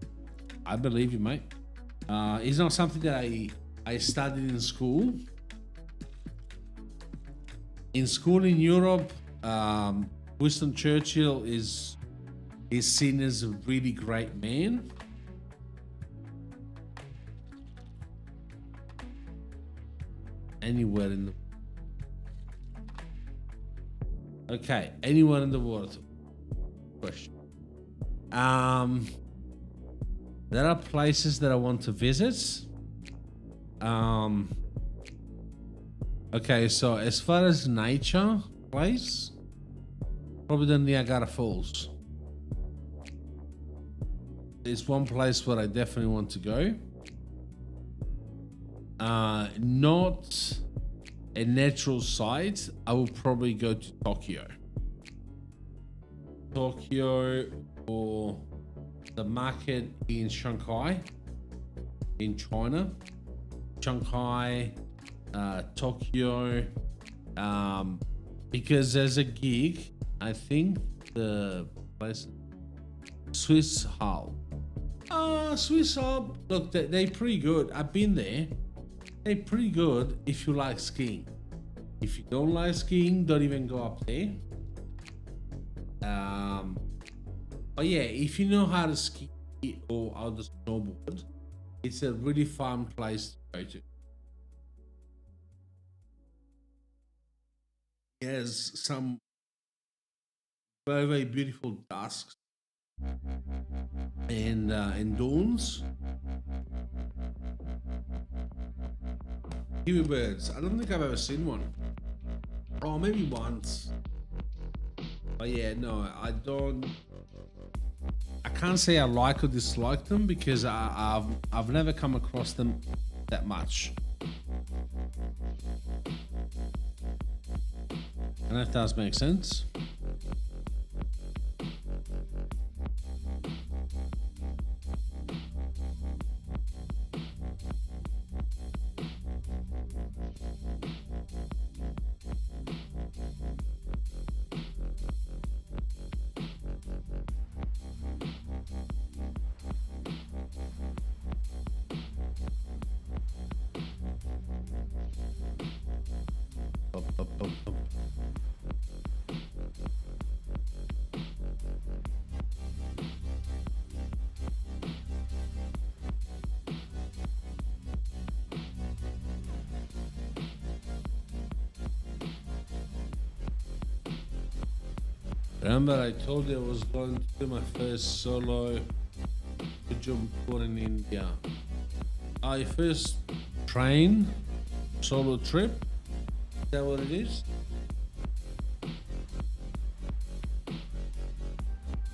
I believe you, mate. It's not something that I studied in school. In school in Europe, Winston Churchill is seen as a really great man. Anywhere in the anywhere in the world. Question. There are places that I want to visit. Okay, so as far as nature place, probably the Niagara Falls. It's one place where I definitely want to go. Not a natural site. I will probably go to Tokyo. Or the market in Shanghai, in China. Shanghai, Tokyo, because as a gig, I think the place, Swiss Hall. Swiss Hall, look, they're pretty good. I've been there. They're pretty good if you like skiing. If you don't like skiing, don't even go up there. But yeah, if you know how to ski or how to snowboard, it's a really fun place to go to. There's some very, very beautiful dusks and dawns. Kiwi birds. I don't think I've ever seen one. Oh, maybe once. But yeah, no, I don't. I can't say I like or dislike them because I've never come across them that much. And that does make sense. Remember, I told you I was going to do my first solo jump tour in India. I first train solo trip. Is that what it is?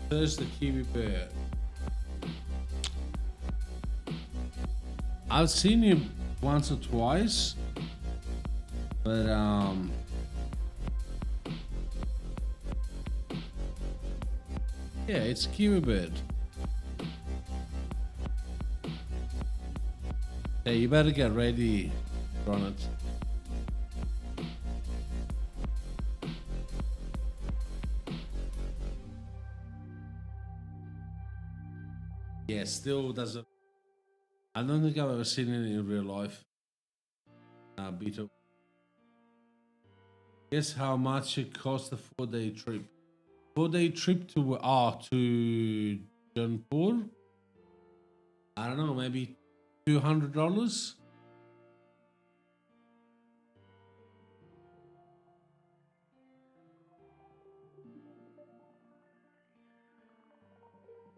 First, the Kiwi Bear. I've seen you once or twice, but yeah, it's Kiwi Bird. Yeah, you better get ready, Ronald. Yeah, still doesn't. I don't think I've ever seen it in real life. Beetle. Guess how much it cost a 4-day trip? 4-day trip to Jaipur. I don't know, maybe $200.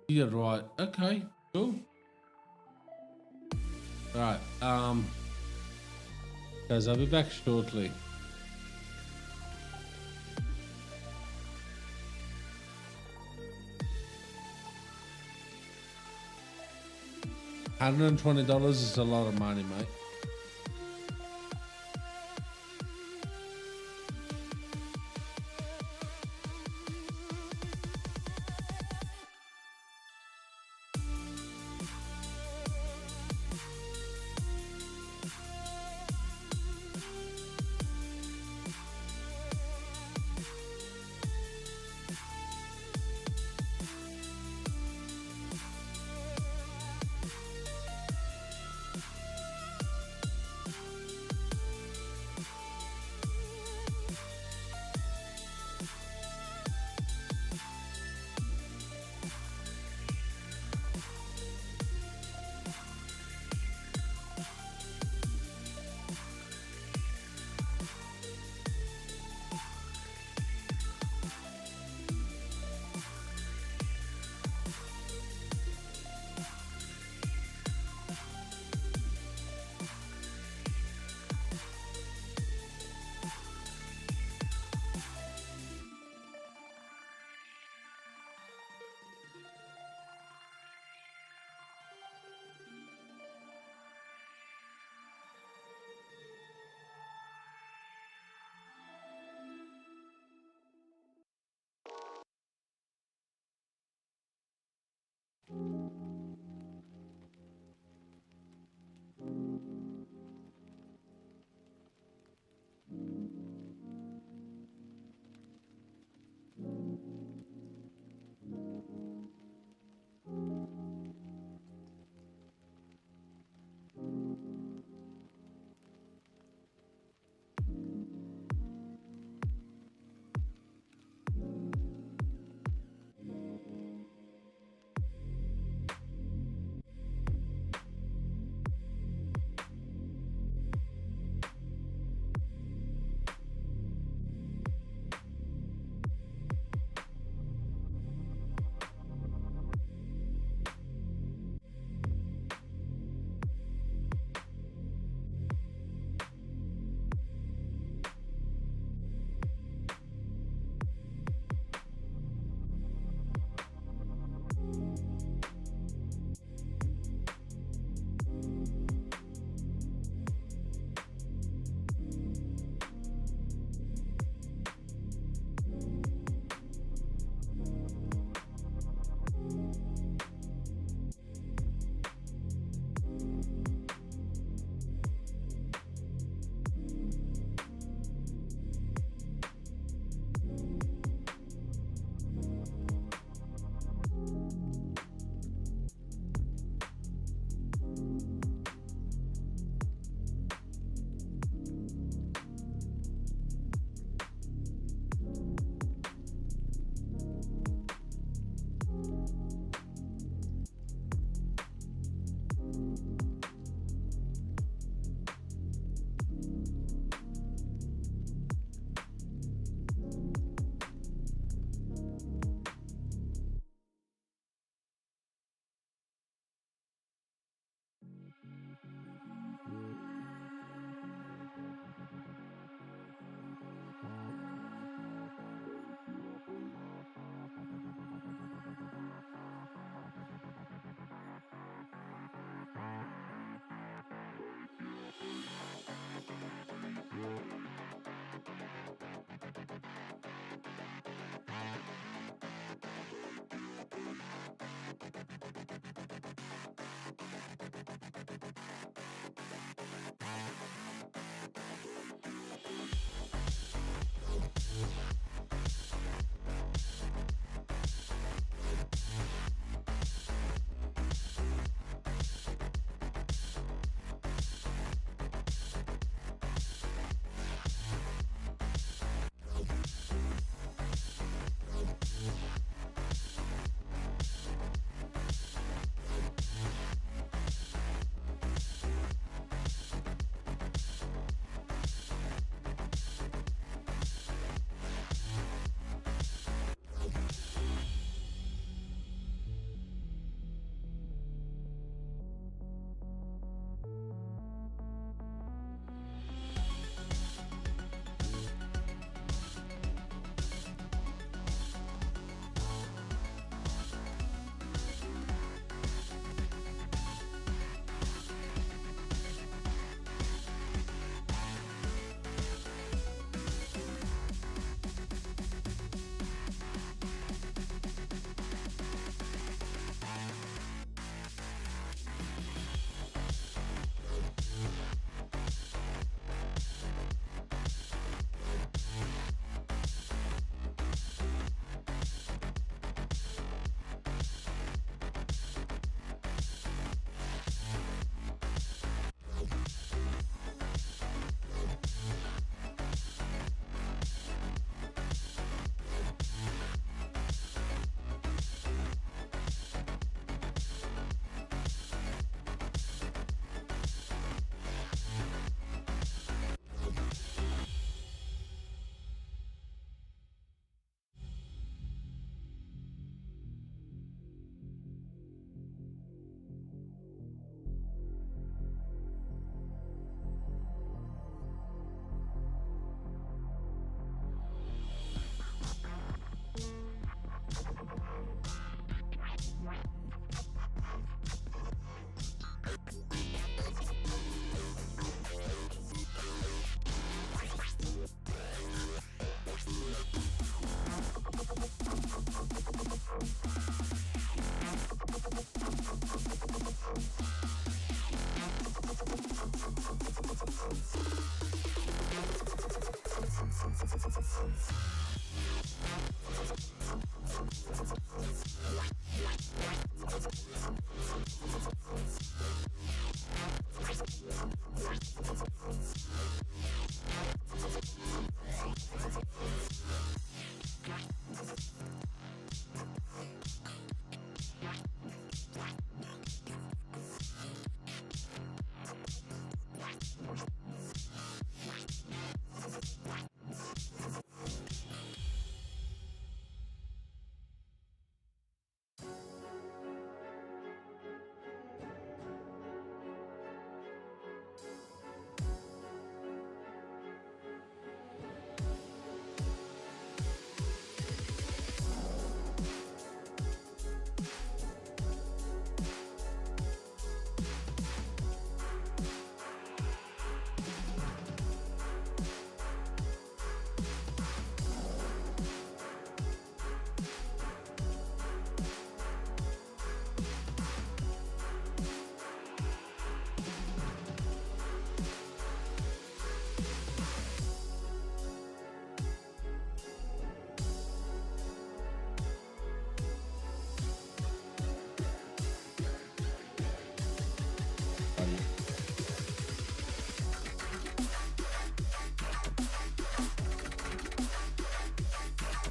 Yeah, right. Okay, cool. All right. Guys, I'll be back shortly. $120 is a lot of money, mate.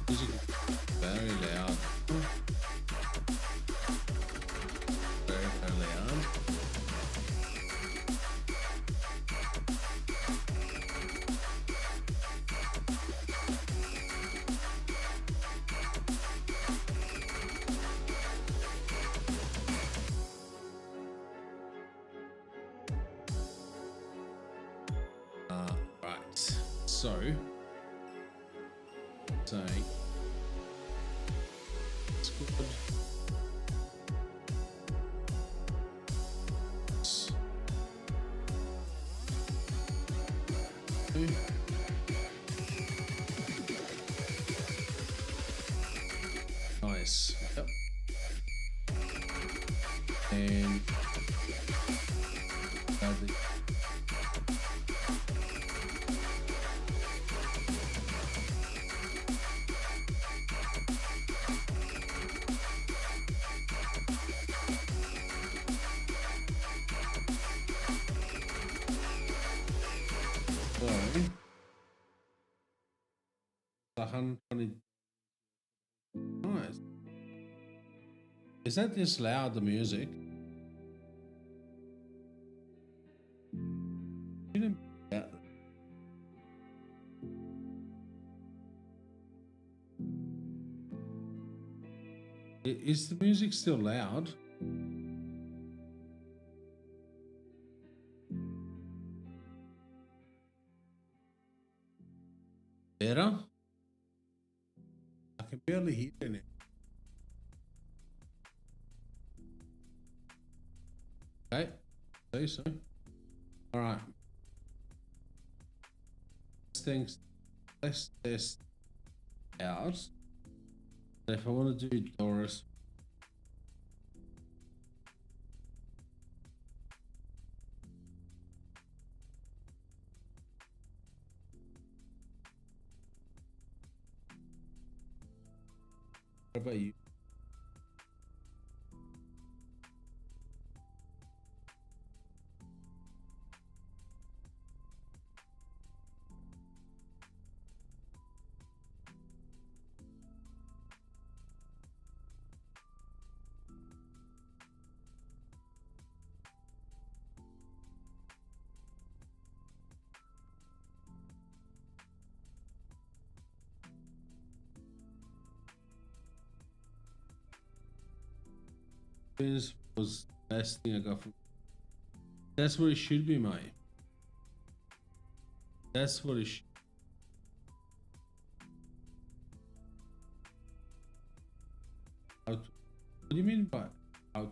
Music is very loud. Very, very loud. Right. So it's good. Nice. Yep. And sorry. 120. Nice. Is that this loud, the music? Yeah. Is the music still loud? Better? I can barely hear it. Okay, say so. All right. Let's test out. If I want to do Doris, what about you? This was the best thing I got from. That's what it should be, mate. That's what it should. What do you mean by how to?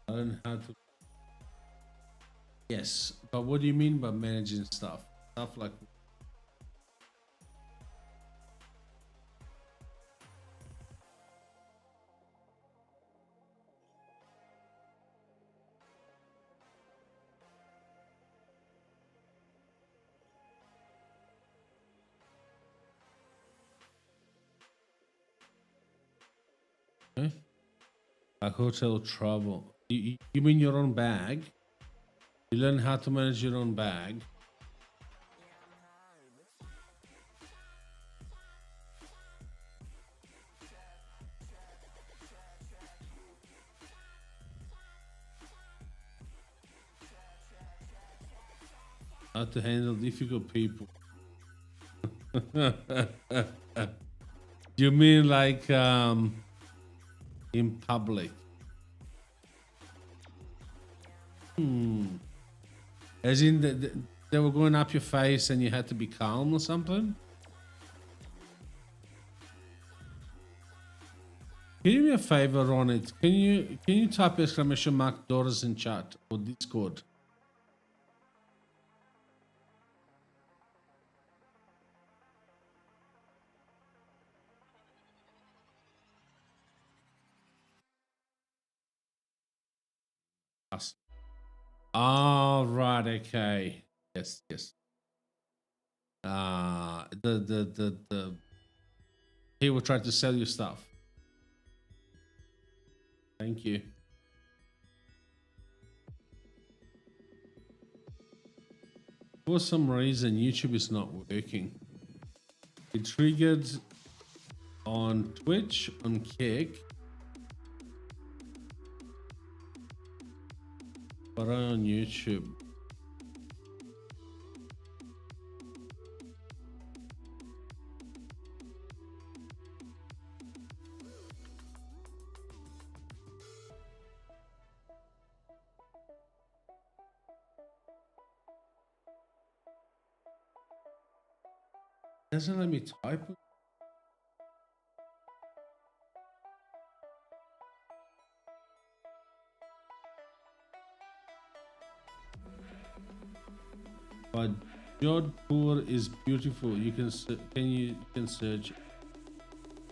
Learn how to. Yes, but what do you mean by managing stuff? Stuff like. Okay. Like hotel travel. You mean your own bag? You learn how to manage your own bag. How to handle difficult people. You mean like in public? As in they were going up your face and you had to be calm or something? Can you hear me a favor on it? Can you type exclamation mark daughters in chat or Discord? Us. Oh, right, okay. Yes, yes. The people try to sell you stuff. Thank you. For some reason, YouTube is not working. It triggered on Twitch, on Kick, but on YouTube. Doesn't let me type it. But Jodhpur is beautiful. You can you can search.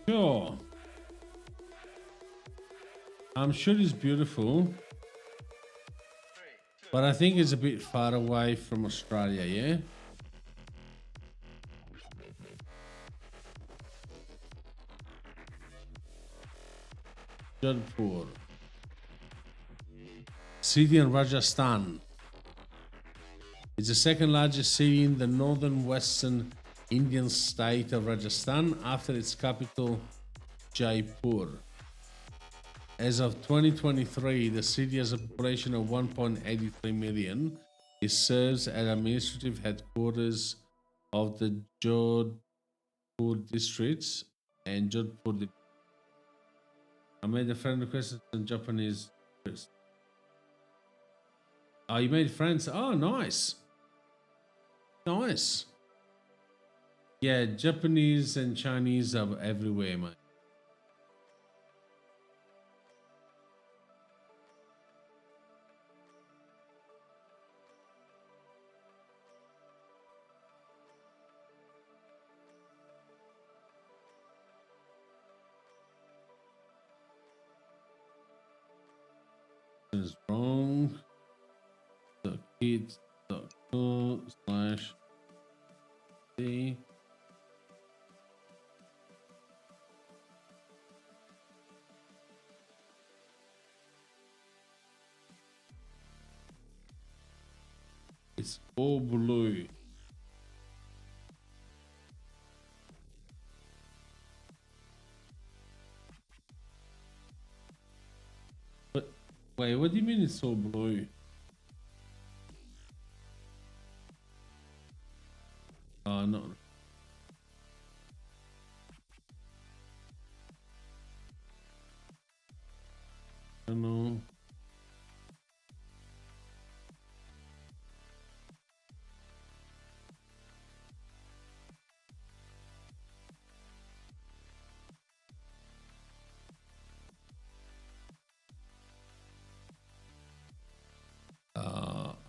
Sure. I'm sure it's beautiful. But I think it's a bit far away from Australia, yeah? Jodhpur. City in Rajasthan. It's the second largest city in the northern western Indian state of Rajasthan after its capital, Jaipur. As of 2023, the city has a population of 1.83 million. It serves as administrative headquarters of the Jodhpur districts and Jodhpur. I made a friend request in Japanese. Oh, you made friends? Oh, nice. Nice. Yeah, Japanese and Chinese are everywhere, man. Is wrong. The kids.co/C. It's all blue. But wait, what do you mean it's all blue? No. I don't know.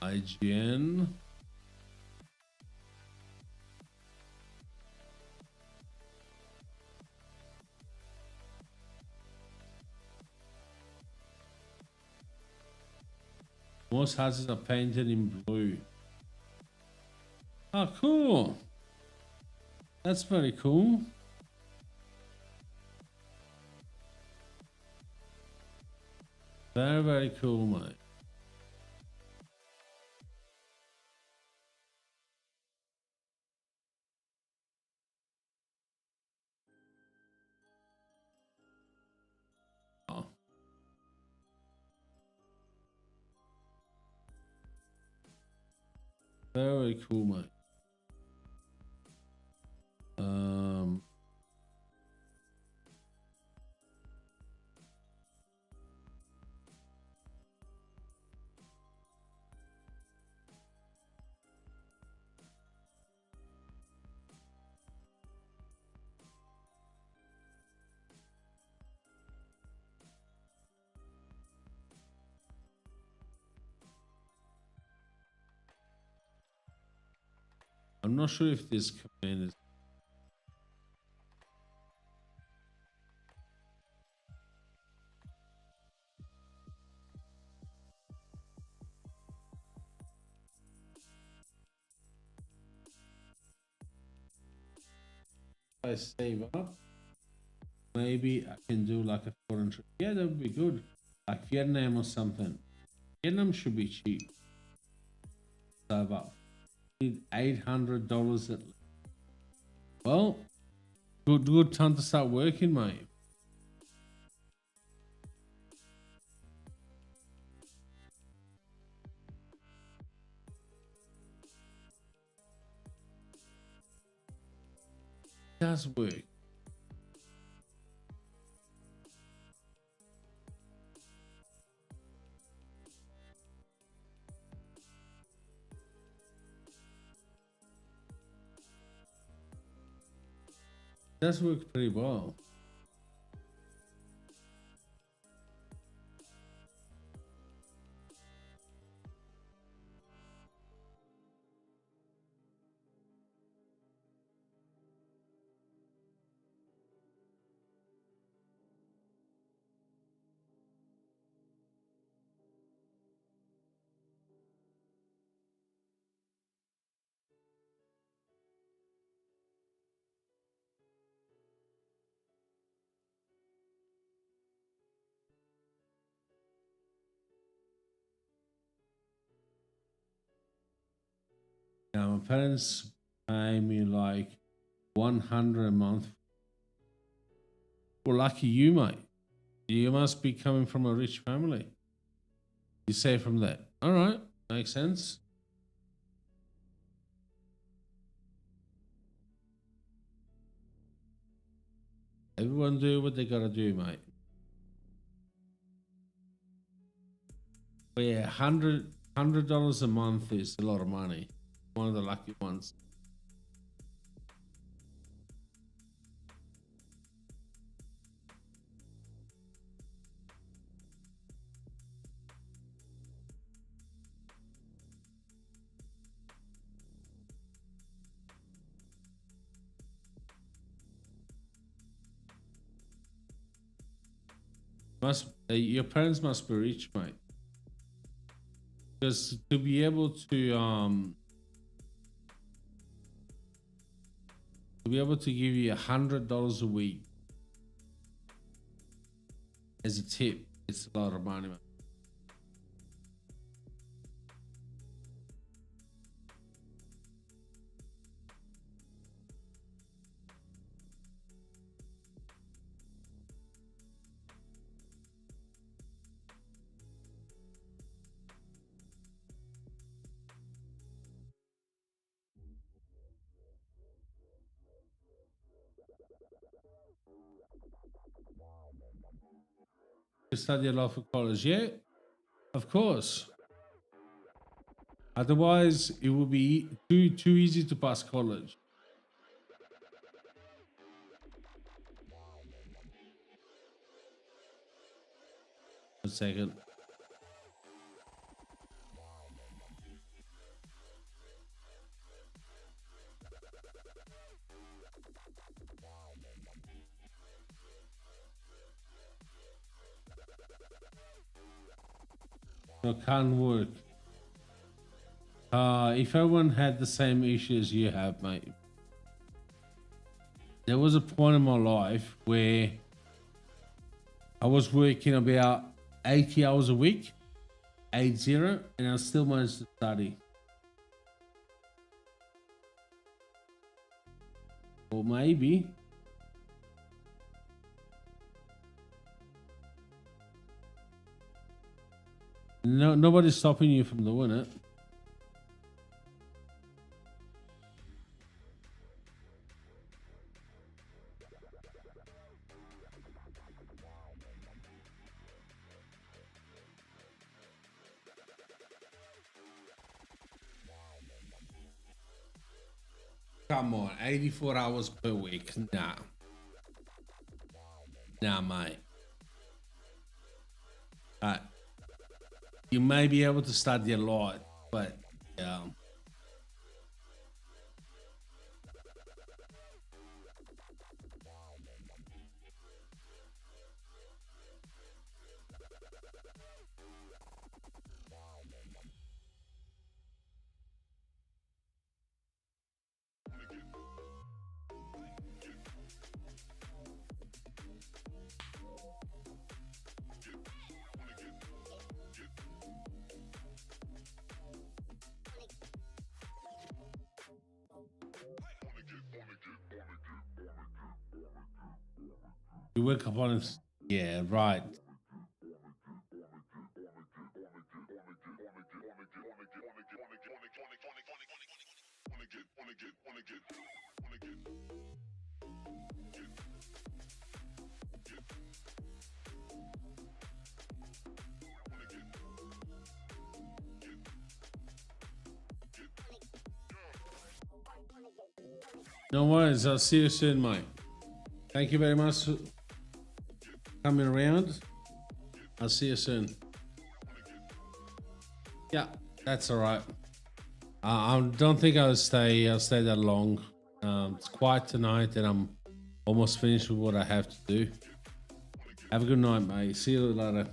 IGN. Most houses are painted in blue. Oh, cool. That's very cool. Very, very cool, mate. Oh. Very cool, mate. I'm not sure if this command is. If I save up, maybe I can do like a foreign trip. Yeah, that would be good. Like Vietnam or something. Vietnam should be cheap. Save up. Need $800 at least. Well, good time to start working, mate. Does work. Does work pretty well. Now my parents pay me like 100 a month. Well, lucky you, mate. You must be coming from a rich family. You say from that. All right, makes sense. Everyone do what they gotta do, mate. But yeah, $100 a month is a lot of money. One of the lucky ones. Your parents must be rich, mate. Because to be able to give you $100 a week as a tip, it's a lot of money, mate. To study a lot for college, yeah, of course. Otherwise, it would be too easy to pass college. A second. No, can't work. If everyone had the same issues you have, mate. There was a point in my life where I was working about 80 hours a week, 80, and I still managed to study. Or maybe. No, nobody's stopping you from doing it. Come on, 84 hours per week. Nah. Nah, mate. You may be able to study a lot, but yeah. You wake up on it. Yeah, right. No worries. I'll see you soon, mate. Thank you very much for coming around. I'll see you soon. Yeah, that's all right. I don't think I'll stay that long. It's quiet tonight, and I'm almost finished with what I have to do. Have a good night, mate. See you later.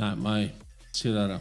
Night, mate. See you later.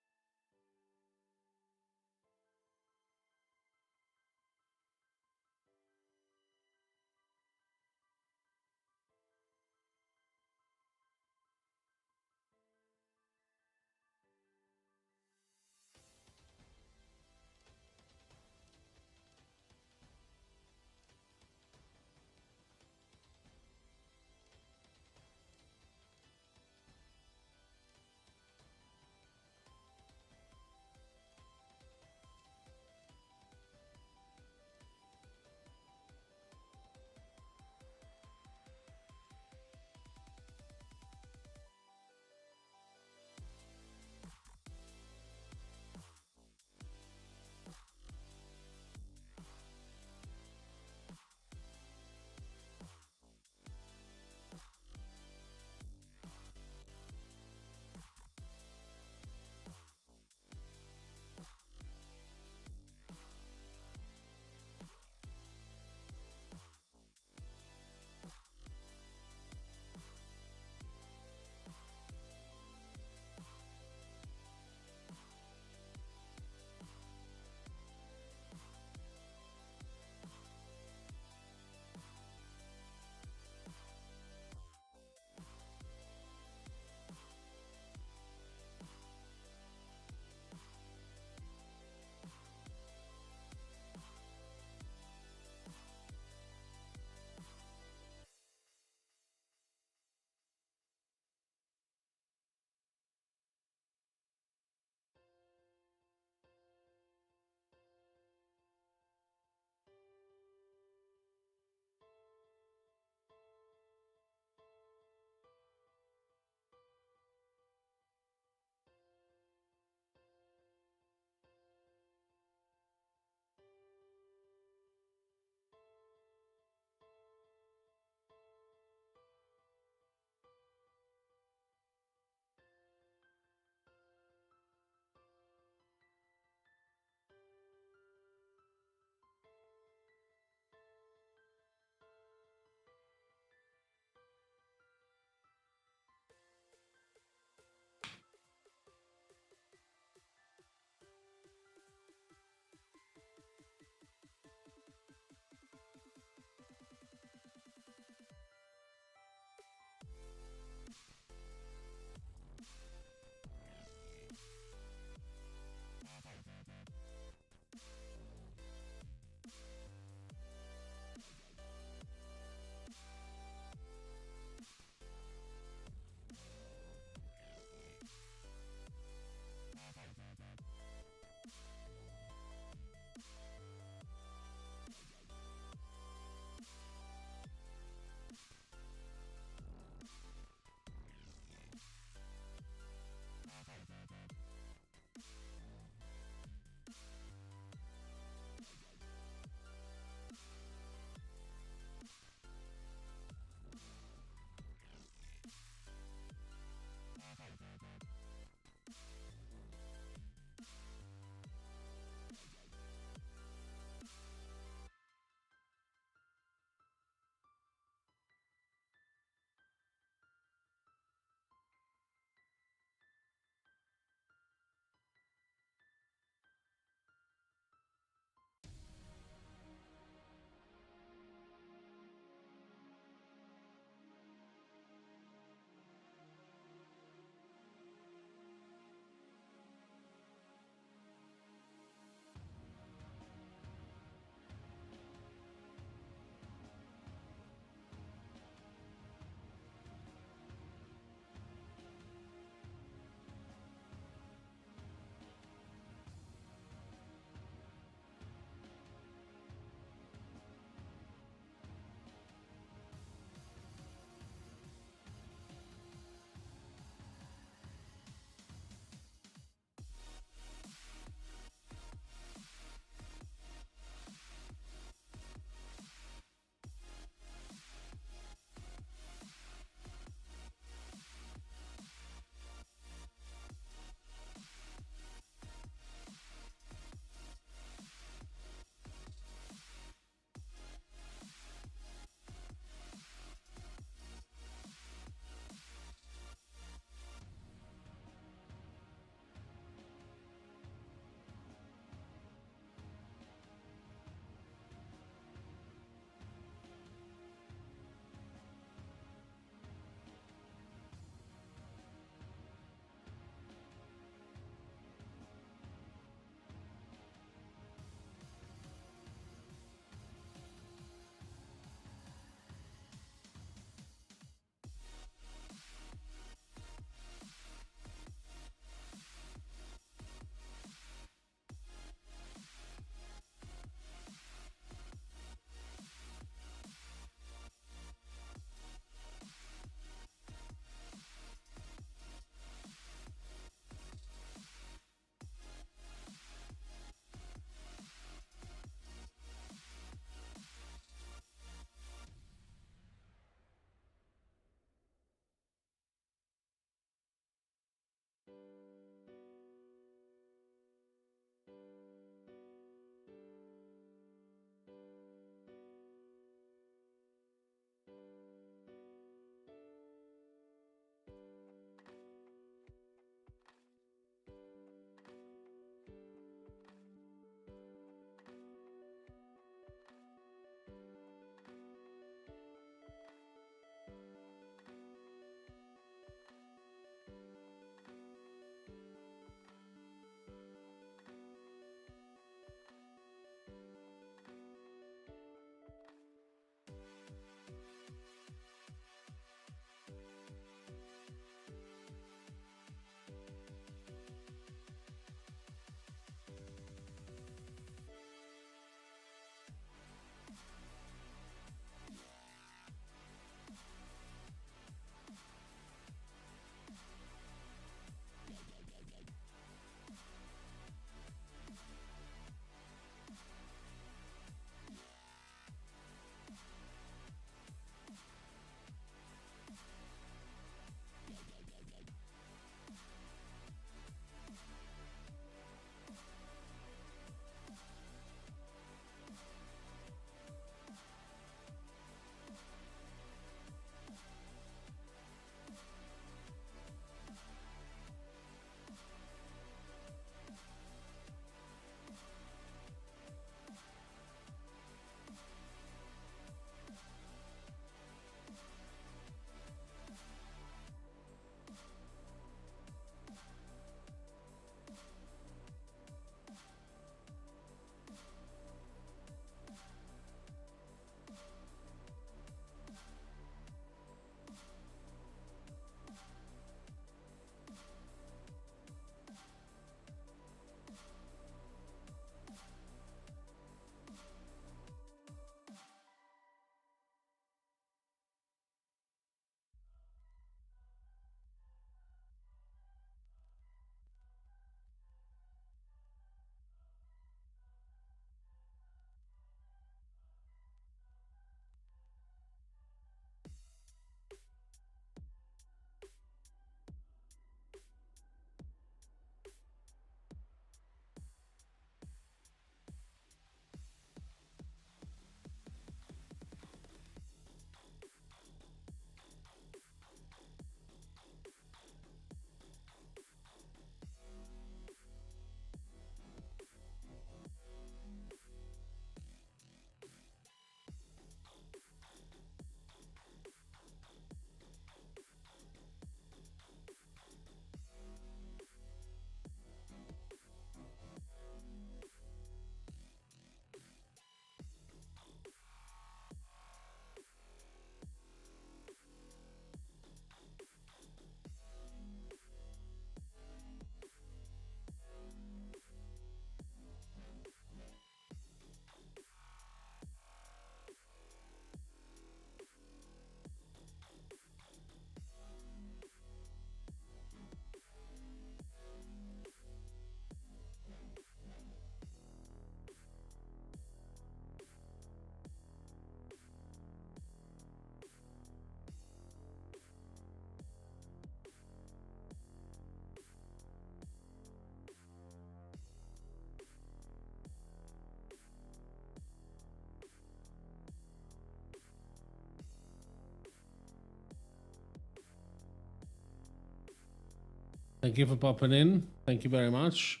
Thank you for popping in. Thank you very much.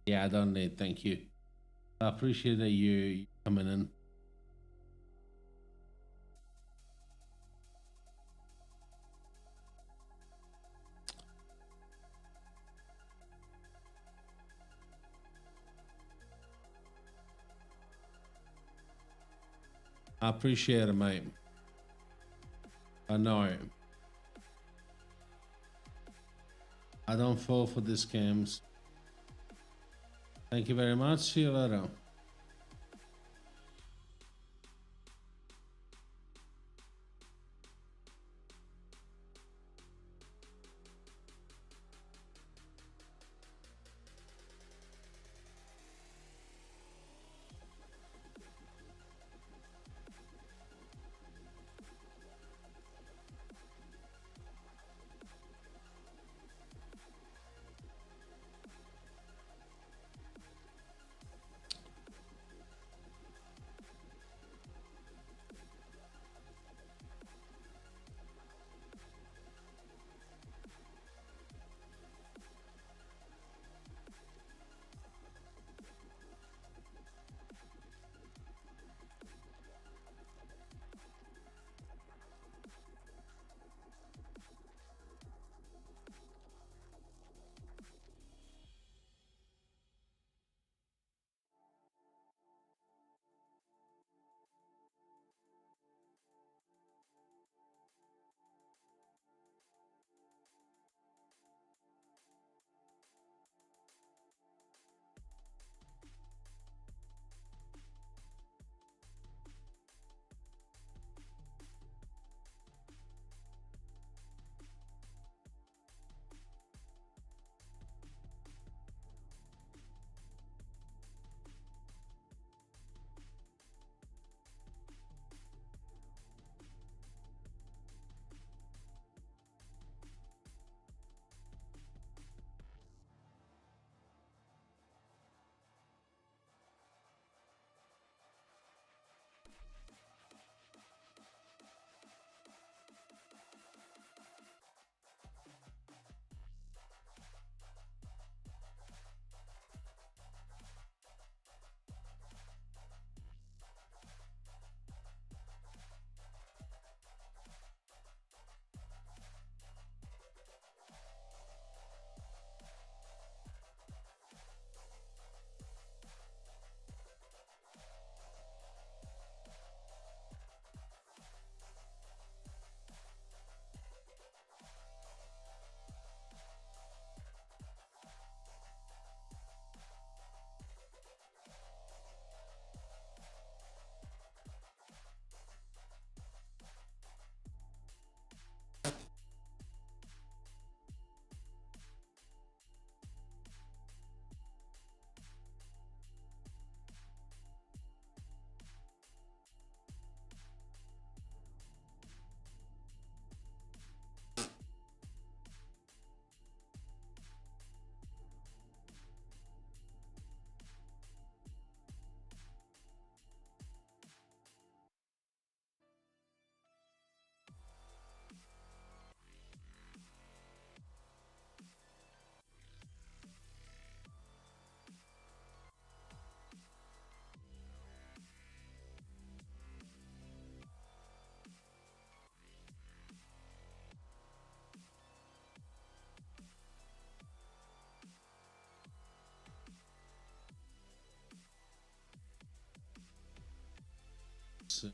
Yeah, I don't need. Thank you. I appreciate that you coming in. I appreciate it, mate. I know. I don't fall for these scams. Thank you very much. See you later. So,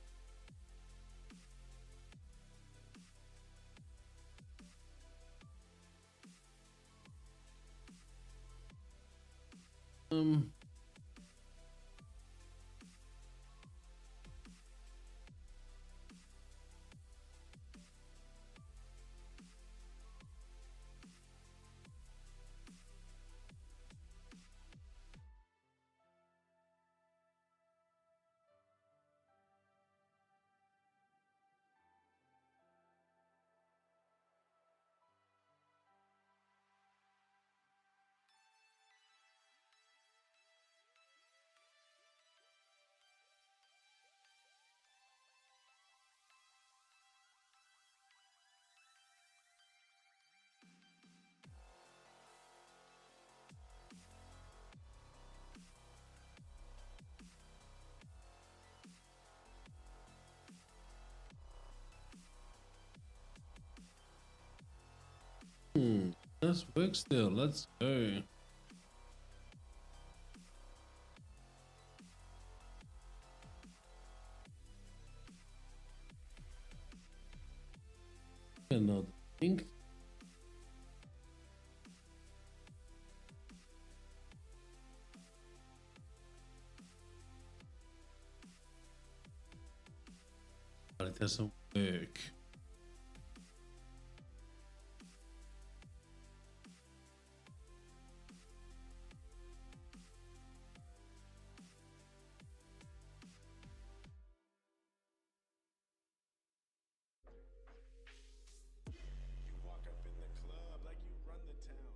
um, Let's work still. Let's go. Another thing. But it doesn't work. You walk up in the club like you run the town.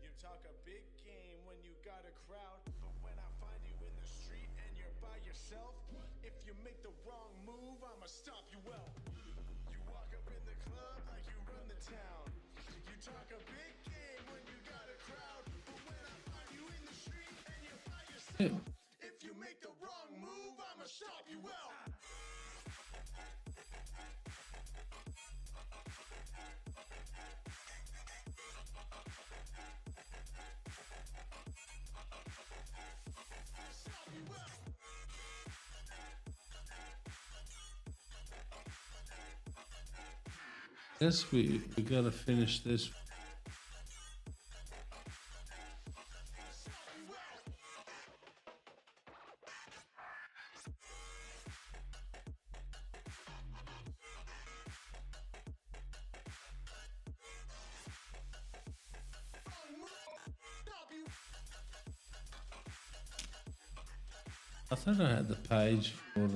You talk a big game when you got a crowd. But when I find you in the street and you're by yourself, if you make the wrong move, I'ma stop you well. You walk up in the club like you run the town. You talk a big game when you got a crowd. But when I find you in the street and you're by yourself, if you make the wrong move, I'ma stop you well. Stop you well. Guess we gotta finish this. Stop you. I thought I had the page for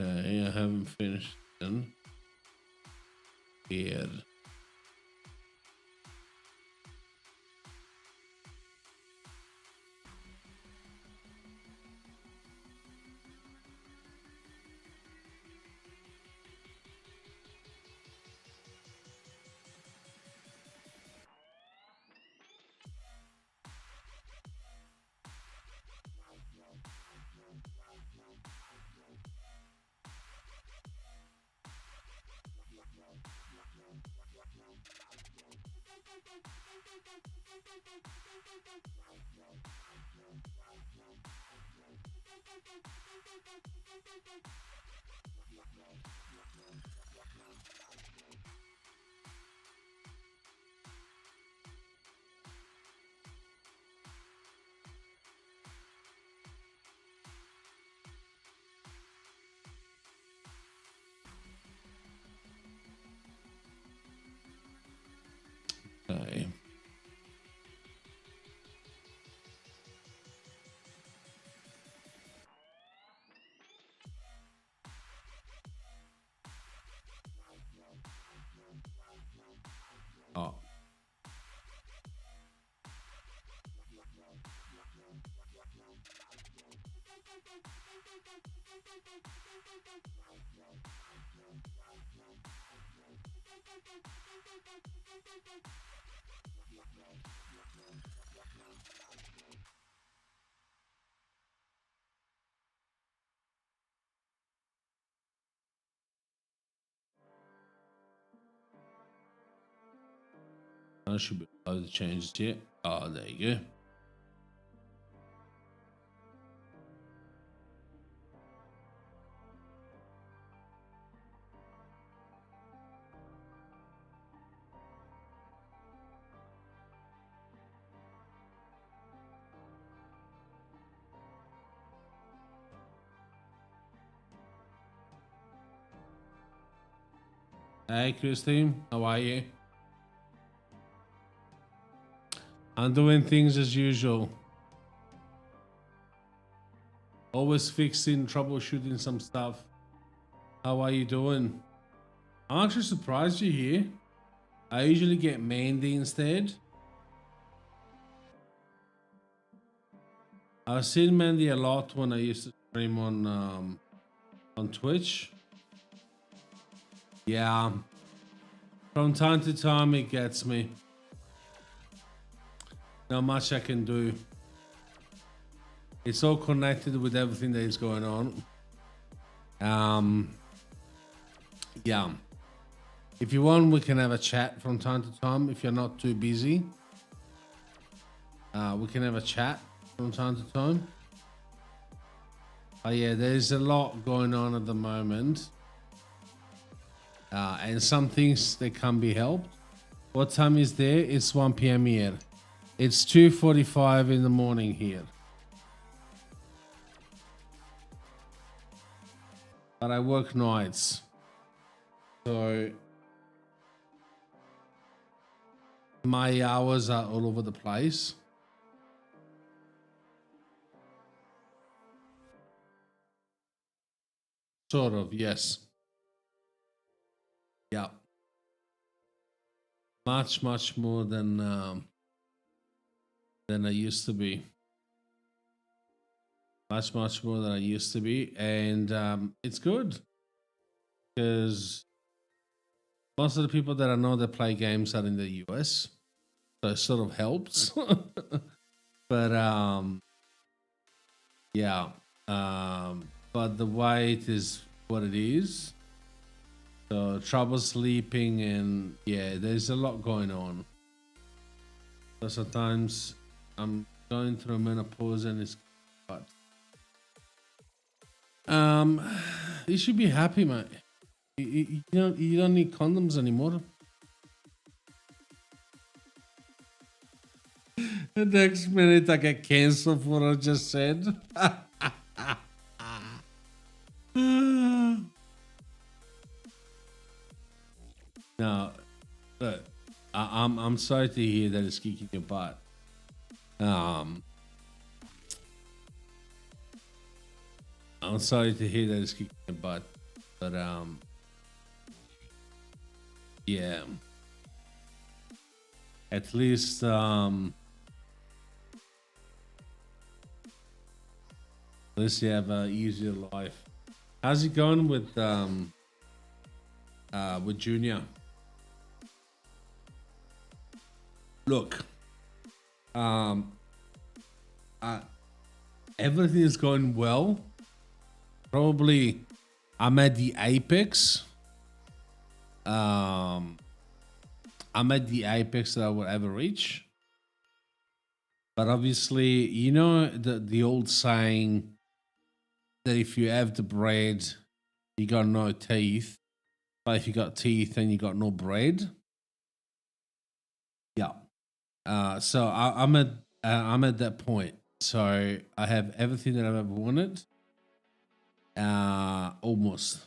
Okay, I haven't finished then. Here. Okay. Oh. I should be able to change it yet. Oh, there you go. Hey, Christine, how are you? I'm doing things as usual. Always fixing, troubleshooting some stuff. How are you doing? I'm actually surprised you're here. I usually get Mandy instead. I've seen Mandy a lot when I used to stream on Twitch. Yeah. From time to time it gets me. Not much I can do. It's all connected with everything that is going on. Yeah. If you want, we can have a chat from time to time. If you're not too busy, we can have a chat from time to time. Oh yeah, there's a lot going on at the moment. And some things that can be helped. What time is there? It's 1 p.m. here. It's 2:45 in the morning here. But I work nights. So my hours are all over the place. Sort of, yes. Yeah. Much more than I used to be. Much more than I used to be, and it's good because most of the people that I know that play games are in the US, so it sort of helps. But yeah, but the weight is what it is. So trouble sleeping, and yeah, there's a lot going on. So sometimes I'm going through menopause, and it's but you should be happy, mate. You don't need condoms anymore. The next minute I get cancelled for what I just said. No, look, I'm sorry to hear that it's kicking your butt. I'm sorry to hear that it's kicking your butt, but yeah. At least you have an easier life. How's it going with Junior? Look, everything is going well. Probably I'm at the apex. I'm at the apex that I would ever reach. But obviously, you know the old saying that if you have the bread, you got no teeth. But if you got teeth, then you got no bread. Yeah. So I'm at that point. So I have everything that I've ever wanted. Almost.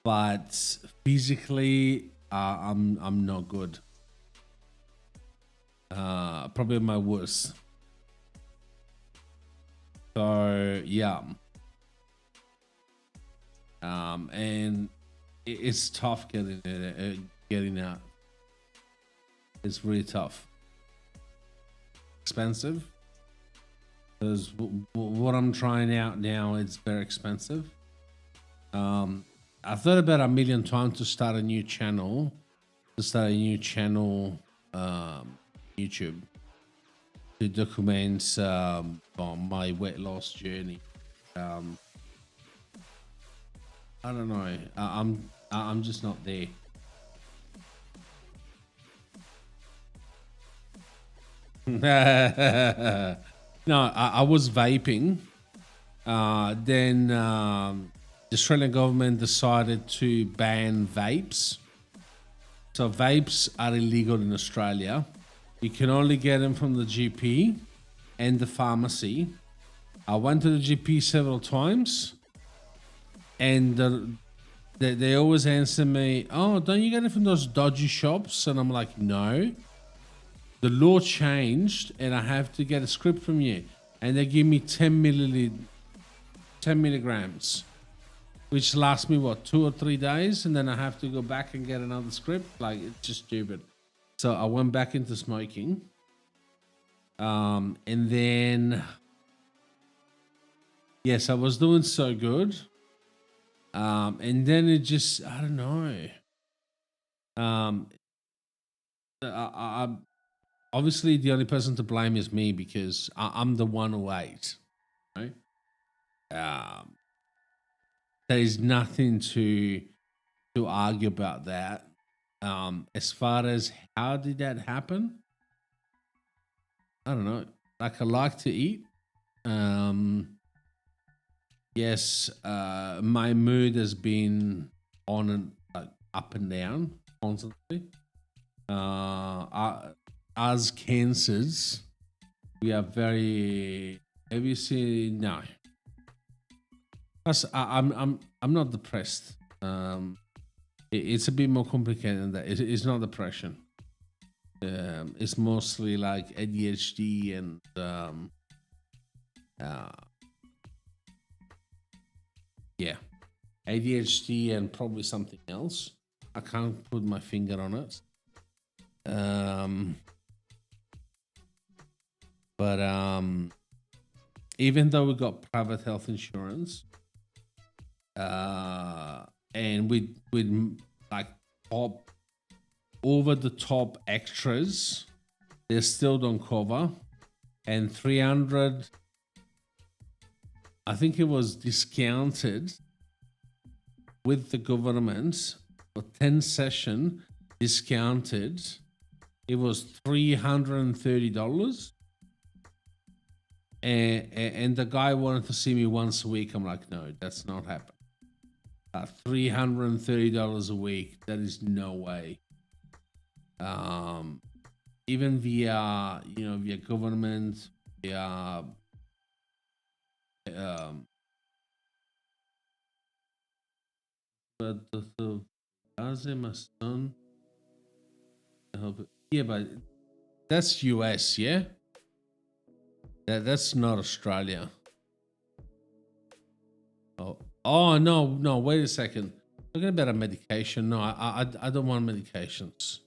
But physically, I'm not good. Probably my worst. So yeah. And it's tough getting out. It's really tough. Expensive. Because what I'm trying out now, it's very expensive. I thought about a million times to start a new channel. YouTube. To document my weight loss journey. I don't know. I'm just not there. No, I was vaping. Then the Australian government decided to ban vapes. So vapes are illegal in Australia. You can only get them from the GP and the pharmacy. I went to the GP several times, and they always answer me, "Oh, don't you get it from those dodgy shops?" And I'm like, "No. The law changed, and I have to get a script from you." And they give me 10 milligrams, which lasts me, what, 2 or 3 days? And then I have to go back and get another script. Like, it's just stupid. So I went back into smoking. And then, yes, I was doing so good. And then it just, I don't know. I obviously the only person to blame is me because I'm the one who ate. Right? There is nothing to argue about that. As far as how did that happen, I don't know. Like, I like to eat. Yes, my mood has been on and up and down constantly. As cancers, we are very. Have you seen? No. Plus, I'm not depressed. It's a bit more complicated than that. It's not depression. It's mostly like ADHD and yeah, ADHD and probably something else. I can't put my finger on it. But even though we got private health insurance, and with like top over the top extras, they still don't cover. And 300, I think it was discounted with the government for 10 session discounted. It was $330. And the guy wanted to see me once a week. I'm like, no, that's not happening. $330 a week. That is no way. Even via government, via but the my son. Yeah, but that's US, yeah. That's not Australia. Oh no, wait a second. Talking about a medication. No, I don't want medications.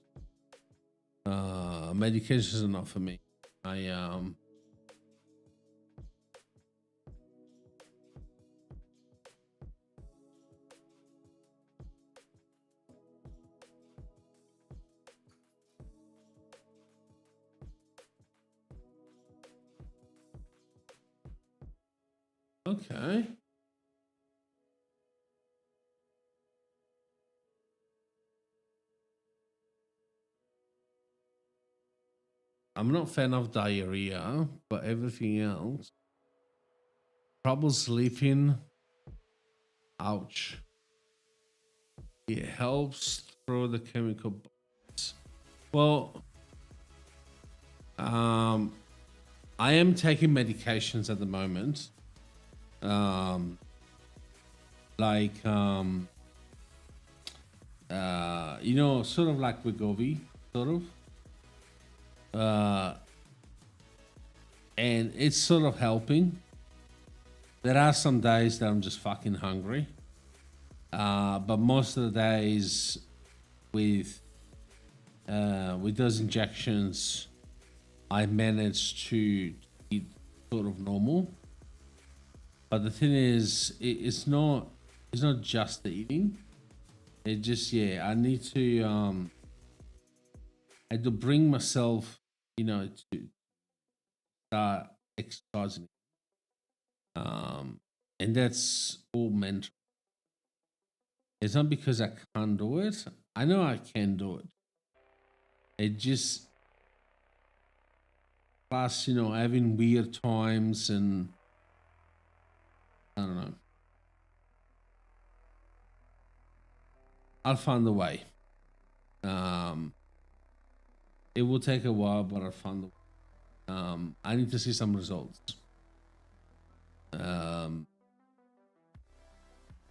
Medications are not for me. Okay. I'm not a fan of diarrhea, but everything else. Trouble sleeping. Ouch. It helps through the chemical bonds. Well, I am taking medications at the moment. You know, sort of like Wegovy, sort of. And it's sort of helping. There are some days that I'm just fucking hungry. But most of the days with those injections, I manage to eat sort of normal. But the thing is, it's not just the eating. It just, yeah, I need to I had to bring myself, you know, to start exercising. And that's all mental. It's not because I can't do it. I know I can do it. It just, plus, you know, having weird times and I don't know. I'll find a way. It will take a while, but I'll find the way. I need to see some results.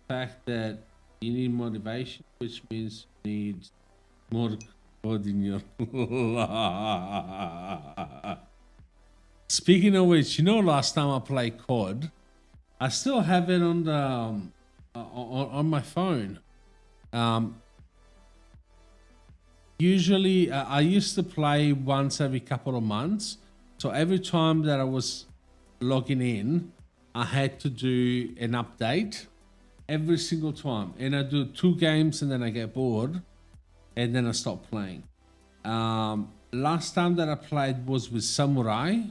Fact that you need motivation, which means you need more code in your life. Speaking of which, you know, last time I played COD, I still have it on the on my phone. Usually, I used to play once every couple of months. So every time that I was logging in, I had to do an update every single time. And I do 2 games and then I get bored and then I stop playing. Last time that I played was with Samurai.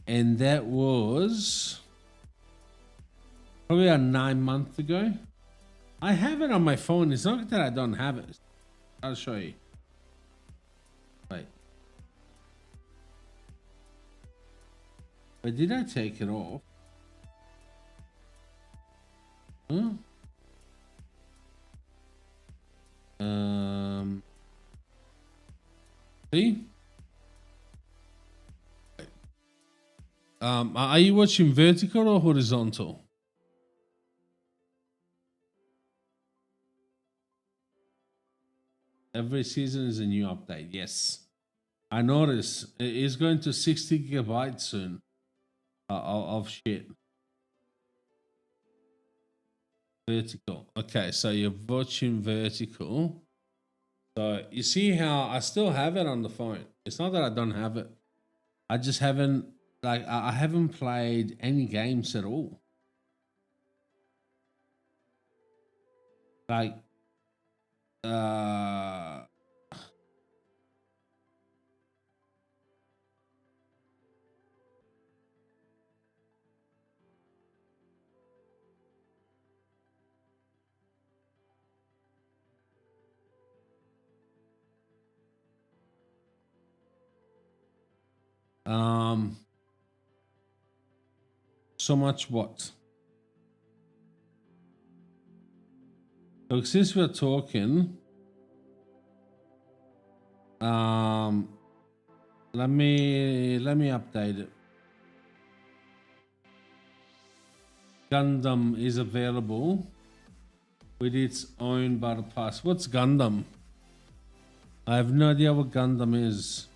And that was probably 9 months ago. I have it on my phone. It's not that I don't have it. I'll show you. Wait. But did I take it off? Huh? See? Are you watching vertical or horizontal? Every season is a new update. Yes, I noticed it's going to 60 gigabytes soon of shit. Vertical. Okay, so you're watching vertical. So you see how I still have it on the phone. It's not that I don't have it. I just haven't, like, I haven't played any games at all. Like, so much what? So since we're talking, let me update it. Gundam is available with its own battle pass. What's Gundam? I have no idea what Gundam is.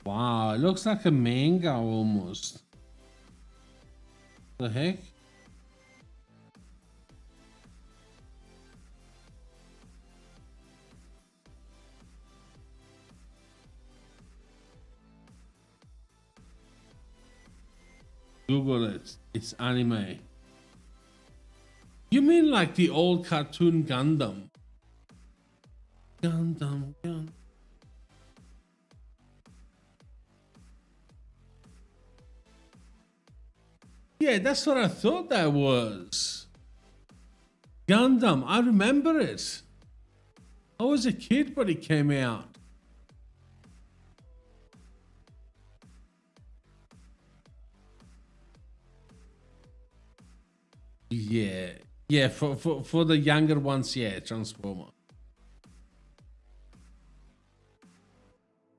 Wow, it looks like a manga almost. The heck? Google it. It's anime. You mean like the old cartoon Gundam? Gundam. Yeah, that's what I thought that was. Gundam, I remember it. I was a kid when it came out. Yeah, for the younger ones, yeah, Transformer.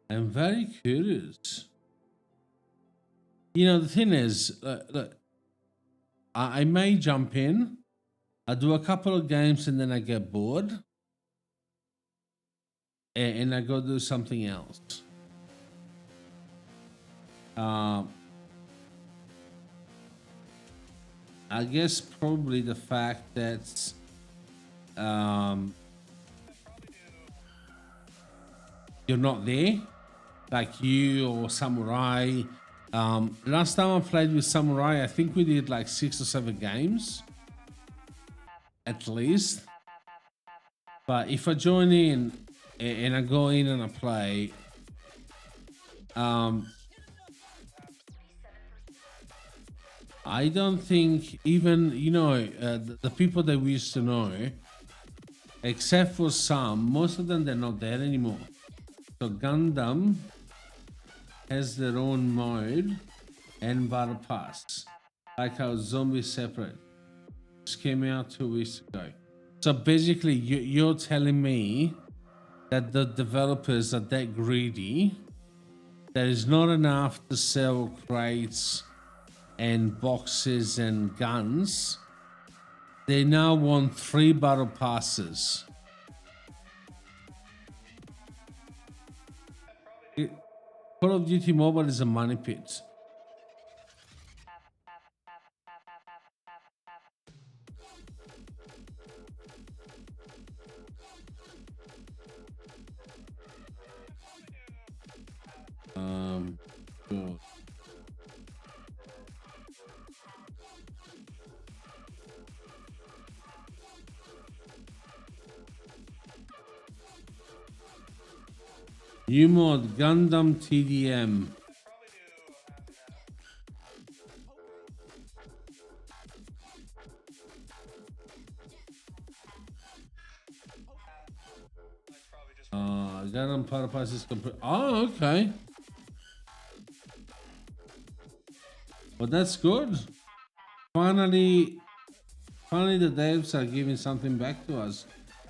I'm very curious. You know, the thing is, look, I may jump in, I do a couple of games and then I get bored. And I go do something else. I guess probably the fact that you're not there, like you or Samurai. Last time I played with Samurai, I think we did like 6 or 7 games, at least. But if I join in and I go in and I play, I don't think even, you know, the people that we used to know, except for some, most of them, they're not there anymore. So Gundam has their own mode and battle pass, like how Zombie Separate just came out 2 weeks ago. So basically, you're telling me that the developers are that greedy, that is not enough to sell crates and boxes and guns. They now want 3 battle passes. Call of Duty Mobile is a money pit. Sure. New mod Gundam TDM. Gundam Power Pass is complete. Oh, okay. Well, that's good. Finally, the devs are giving something back to us.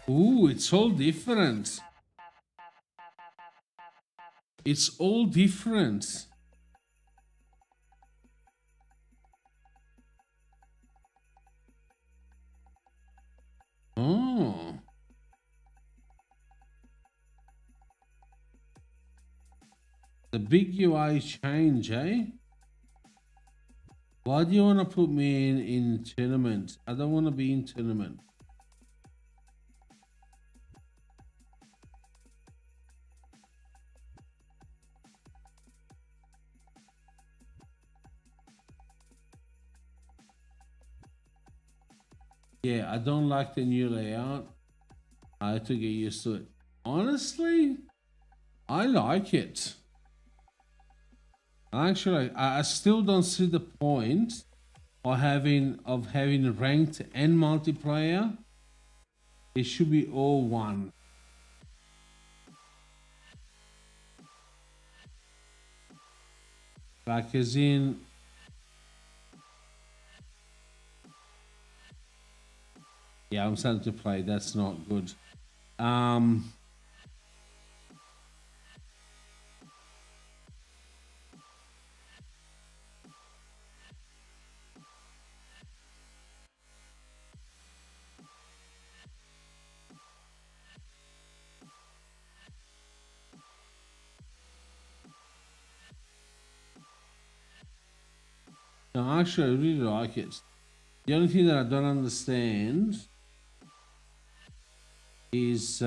Ooh, it's all different. It's all different. Oh. The big UI change, eh? Why do you want to put me in tournament? I don't want to be in tournament. Yeah, I don't like the new layout. I have to get used to it. Honestly, I like it. Actually, I still don't see the point of having ranked and multiplayer. It should be all one. Like as in, yeah, I'm starting to play. That's not good. No, actually, I really like it. The only thing that I don't understand is the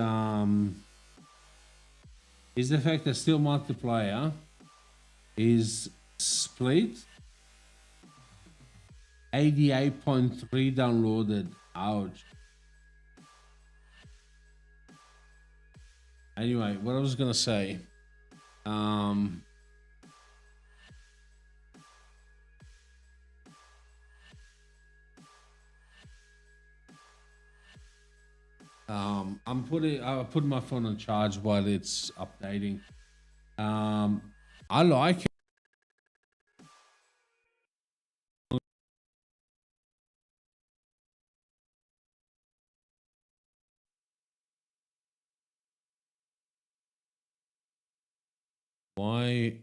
fact that Steel Multiplayer is split 88.3 downloaded. Ouch. Anyway, what I was gonna say, I'm I put my phone on charge while it's updating. I like it. Why